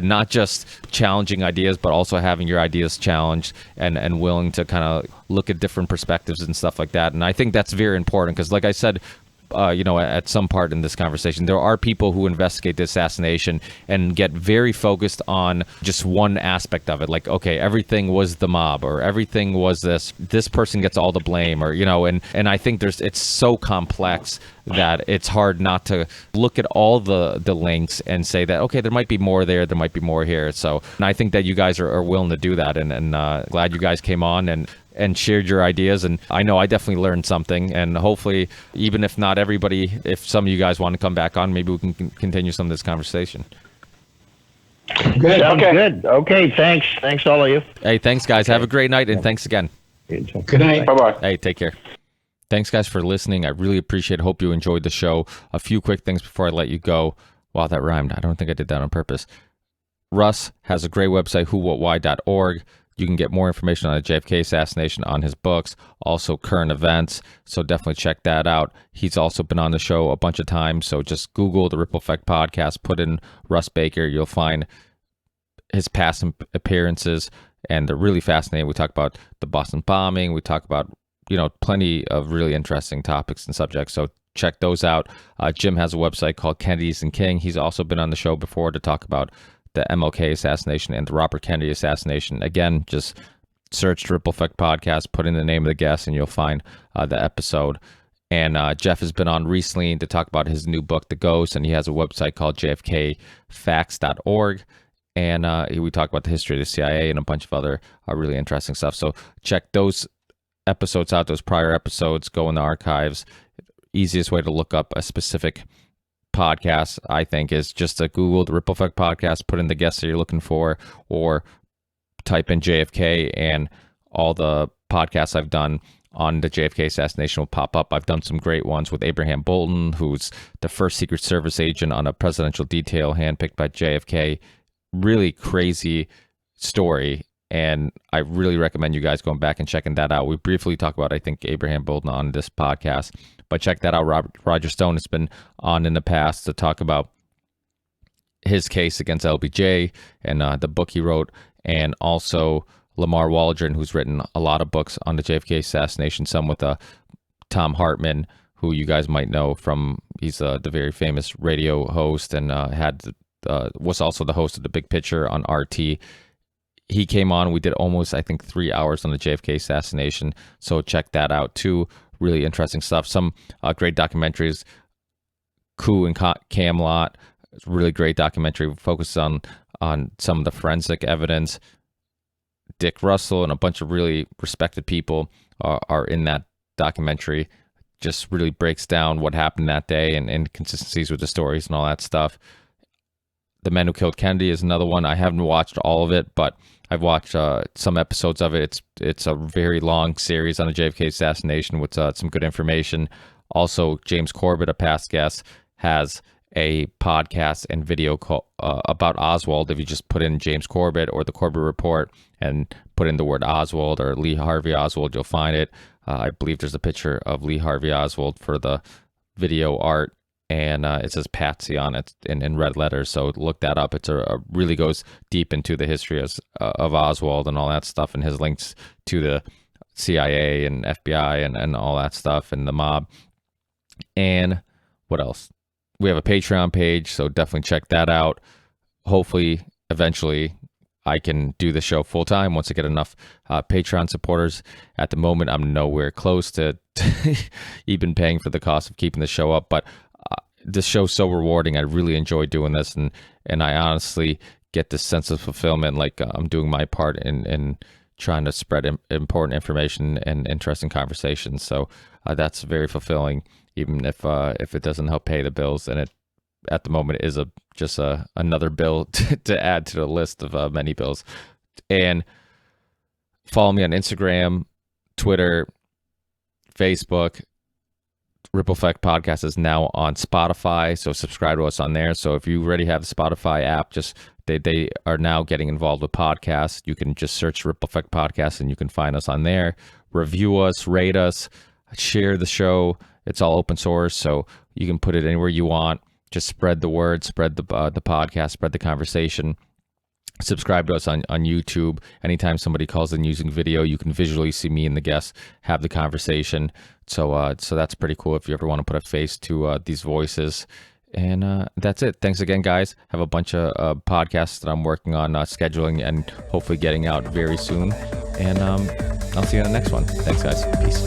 not just challenging ideas, but also having your ideas challenged and willing to kind of look at different perspectives and stuff like that. And I think that's very important because, like I said, at some part in this conversation, there are people who investigate the assassination and get very focused on just one aspect of it. Like, okay, everything was the mob, or everything was this person gets all the blame, or, and I think it's so complex that it's hard not to look at all the links and say that, okay, there might be more there might be more here. So, and I think that you guys are willing to do that, and glad you guys came on and shared your ideas. And I know I definitely learned something, and hopefully, even if not everybody, if some of you guys want to come back on, maybe we can continue some of this conversation.
Good. Okay. Good. Okay. Thanks all of you.
Hey, thanks guys. Okay. Have a great night, and thanks again.
Good night.
Bye-bye.
Hey, take care. Thanks guys for listening. I really appreciate it. Hope you enjoyed the show. A few quick things before I let you go. Wow, that rhymed. I don't think I did that on purpose. Russ has a great website, whowhatwhy.org. You can get more information on the JFK assassination on his books, also current events, so definitely check that out. He's also been on the show a bunch of times, so just Google the Ripple Effect podcast, put in Russ Baker, you'll find his past appearances, and they're really fascinating. We talk about the Boston bombing, we talk about plenty of really interesting topics and subjects, so check those out. Jim has a website called Kennedy's and King. He's also been on the show before to talk about the MLK assassination and the Robert Kennedy assassination. Again, just search Ripple Effect Podcast, put in the name of the guest, and you'll find the episode. And Jeff has been on recently to talk about his new book, The Ghost, and he has a website called jfkfacts.org. And we talk about the history of the CIA and a bunch of other really interesting stuff. So check those episodes out, those prior episodes, go in the archives. Easiest way to look up a specific podcast, I think, is just to Google the Ripple Effect Podcast, put in the guests that you're looking for, or type in JFK, and all the podcasts I've done on the JFK assassination will pop up. I've done some great ones with Abraham Bolton, who's the first Secret Service agent on a presidential detail handpicked by JFK. Really crazy story, and I really recommend you guys going back and checking that out. We briefly talk about, I think, Abraham Bolton on this podcast, but check that out. Roger Stone has been on in the past to talk about his case against LBJ and the book he wrote, and also Lamar Waldron, who's written a lot of books on the JFK assassination, some with Tom Hartman, who you guys might know from, he's the very famous radio host, and was also the host of The Big Picture on RT. He came on, we did almost, I think, 3 hours on the JFK assassination, so check that out too. Really interesting stuff. Some great documentaries. Coup and Camelot, really great documentary, focused on some of the forensic evidence. Dick Russell and a bunch of really respected people are in that documentary. Just really breaks down what happened that day and inconsistencies with the stories and all that stuff. The Men Who Killed Kennedy is another one. I haven't watched all of it, but I've watched some episodes of it. It's a very long series on the JFK assassination with some good information. Also, James Corbett, a past guest, has a podcast and video about Oswald. If you just put in James Corbett or the Corbett Report and put in the word Oswald or Lee Harvey Oswald, you'll find it. I believe there's a picture of Lee Harvey Oswald for the video art, and it says Patsy on it in red letters, so look that up. It's really goes deep into the history of Oswald and all that stuff, and his links to the CIA and FBI and all that stuff, and the mob. And what else? We have a Patreon page, so definitely check that out. Hopefully, eventually, I can do the show full time once I get enough Patreon supporters. At the moment, I'm nowhere close to even paying for the cost of keeping the show up, but this show's so rewarding. I really enjoy doing this, and I honestly get this sense of fulfillment, like I'm doing my part in trying to spread important information and interesting conversations. So that's very fulfilling, even if it doesn't help pay the bills, and it at the moment is just another bill to add to the list of many bills. And follow me on Instagram, Twitter, Facebook. Ripple Effect Podcast is now on Spotify, so subscribe to us on there. So if you already have the Spotify app, just they are now getting involved with podcasts. You can just search Ripple Effect Podcast and you can find us on there. Review us, rate us, share the show. It's all open source, so you can put it anywhere you want. Just spread the word, spread the podcast, spread the conversation. Subscribe to us on YouTube. Anytime somebody calls in using video, you can visually see me and the guests have the conversation. So that's pretty cool if you ever want to put a face to these voices. And that's it. Thanks again, guys. Have a bunch of podcasts that I'm working on scheduling and hopefully getting out very soon. And I'll see you in the next one. Thanks, guys. Peace.